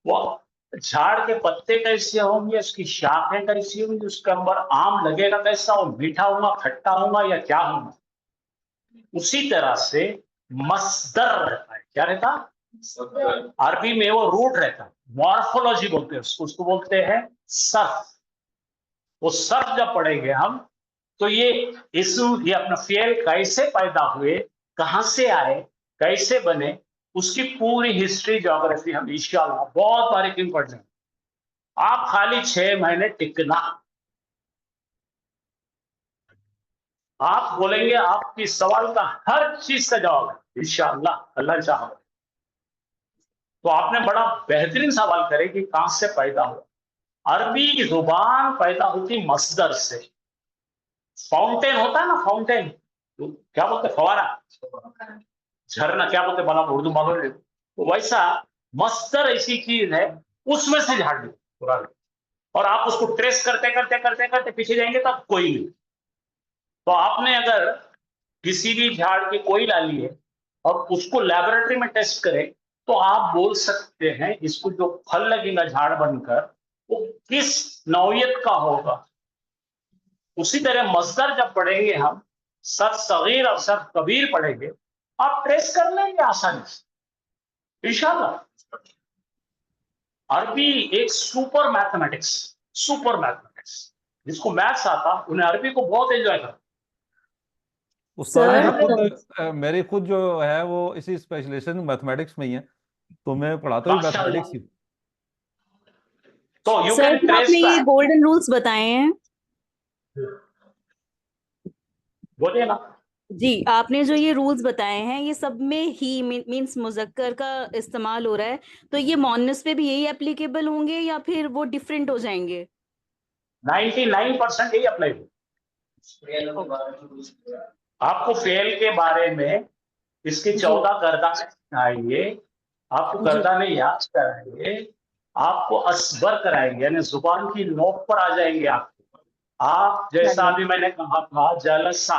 वो झाड़ के पत्ते कैसे होंगे, उसकी शाखें कैसी होंगी, उसके अंदर आम लगेगा कैसा, वो मीठा होगा, खट्टा होगा या क्या होगा। उसी तरह से मस्दर रहता है, क्या रहता, अरबी में वो रूट रहता है, मॉर्फोलॉजी बोलते हैं उसको बोलते हैं सर्फ। वो सर्फ जब पढ़ेंगे हम, तो ये अपना फेल कैसे पैदा हुए, कहां से आए, कैसे बने, उसकी पूरी हिस्ट्री ज्योग्राफी हम इंशाअल्लाह बहुत बारीकी में पढ़ लेंगे। आप खाली 6 महीने टिकना, आप बोलेंगे, आपकी सवाल का हर चीज का जवाब है इंशाअल्लाह, अल्लाह चाहे। तो आपने बड़ा बेहतरीन सवाल करे कि कहां से पैदा हुआ। अरबी की जुबान पैदा होती मस्दर से। फाउंटेन होता है ना, फाउंटेन, तो क्या बोलते, फवारा, झरना क्या बोलते, बना उर्दू मालूम नहीं, तो वैसा मस्दर ऐसी चीज है, उसमें से झाड़ ली कुरान। और आप उसको ट्रेस करते करते करते करते पीछे जाएंगे तब कोई नहीं। तो आपने अगर किसी भी झाड़ की कोई डाली है और उसको लेबोरेटरी में टेस्ट करें, तो आप बोल सकते हैं इसको जो फल लगेगा झाड़ बनकर, वो किस नौयत का होगा। उसी तरह मस्दर जब पढ़ेंगे हम, सर सगीर और सर कबीर पढ़ेंगे, आप ट्रेस कर लेंगे आसानी से इंशाल्लाह। अरबी एक सुपर मैथमेटिक्स, जिसको मैथ्स आता उन्हें अरबी को बहुत एंजॉय करता। उस्ताद मेरी सर खुद मेरी खुद जो है वो इसी स्पेशलाइजेशन मैथमेटिक्स में ही है, तो मैं पढ़ाता भी मैथमेटिक्स माशाल्लाह, ही। तो यू सर कैन जो ट्रेस आपने ये बैक। गोल्डन रूल्स बताए हैं, बोलिए ना। जी आपने जो ये रूल्स बताए हैं, ये सब में ही मींस मुजक्कर का इस्तेमाल हो रहा है, तो ये मोनस पे भी यही एप्लीकेबल होंगे या फिर वो डिफरेंट हो जाएंगे? 99% यही अप्लाई हो। आपको फेल के बारे में इसकी जी 14 गर्दानें सिखाएंगे, आपको जी गर्दानें याद कराएंगे, आपको असबर कराएंगे, यानी जुबान की नोक पर आ जाएंगे आप जैसा चलिए, अभी मैंने कहा था जलसा,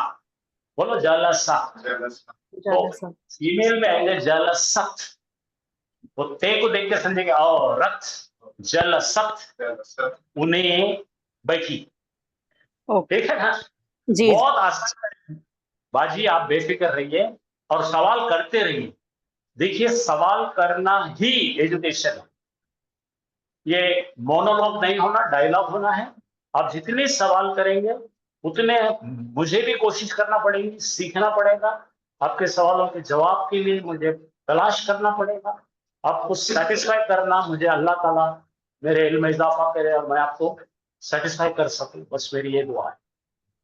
बोलो जलसा। तो ज्यादा सब फीमेल में आएंगे जलसत, वो ते को देख के समझेंगे औरत, जलसत, उन्हें बैठी, ओके। ठीक है ना। जी जी बहुत आसान है बाजी, आप बेफिक्र रहिए और सवाल करते रहिए। देखिए सवाल करना ही एजुकेशन है, ये मोनोलॉग नहीं होना, डायलॉग होना है। आप जितने सवाल करेंगे उतने मुझे भी कोशिश करना पड़ेगी, सीखना पड़ेगा। आपके सवालों के जवाब के लिए मुझे तलाश करना पड़ेगा। आपको सेटिस्फाई करना, मुझे अल्लाह ताला मेरे इल्म में इजाफा करे और मैं आपको सेटिस्फाई कर सकूं, बस मेरी ये दुआ है।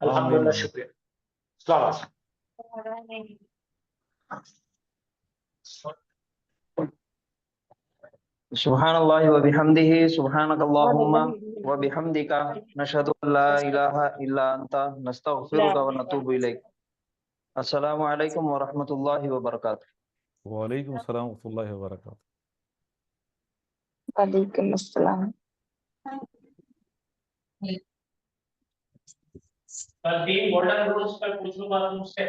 आमीन अल्हम्दुलिल्लाह, आमीन। शुक्रिया। अस्सलाम सुब्हानल्लाहि व बिहम्दिही सुब्हानकल्लाहुम्मा व बिहम्दिका नशहदु अन ला इलाहा इल्ला अंता नस्तगफिरुका व नतूबु इलैक। अस्सलामु अलैकुम व रहमतुल्लाहि व बरकातुहू। वालेकुम अस्सलाम व रहमतुल्लाहि व बरकातहू। वालेकुम अस्सलाम। कल 3 गोल्डन रूल्स पर पूछूंगा तुमसे।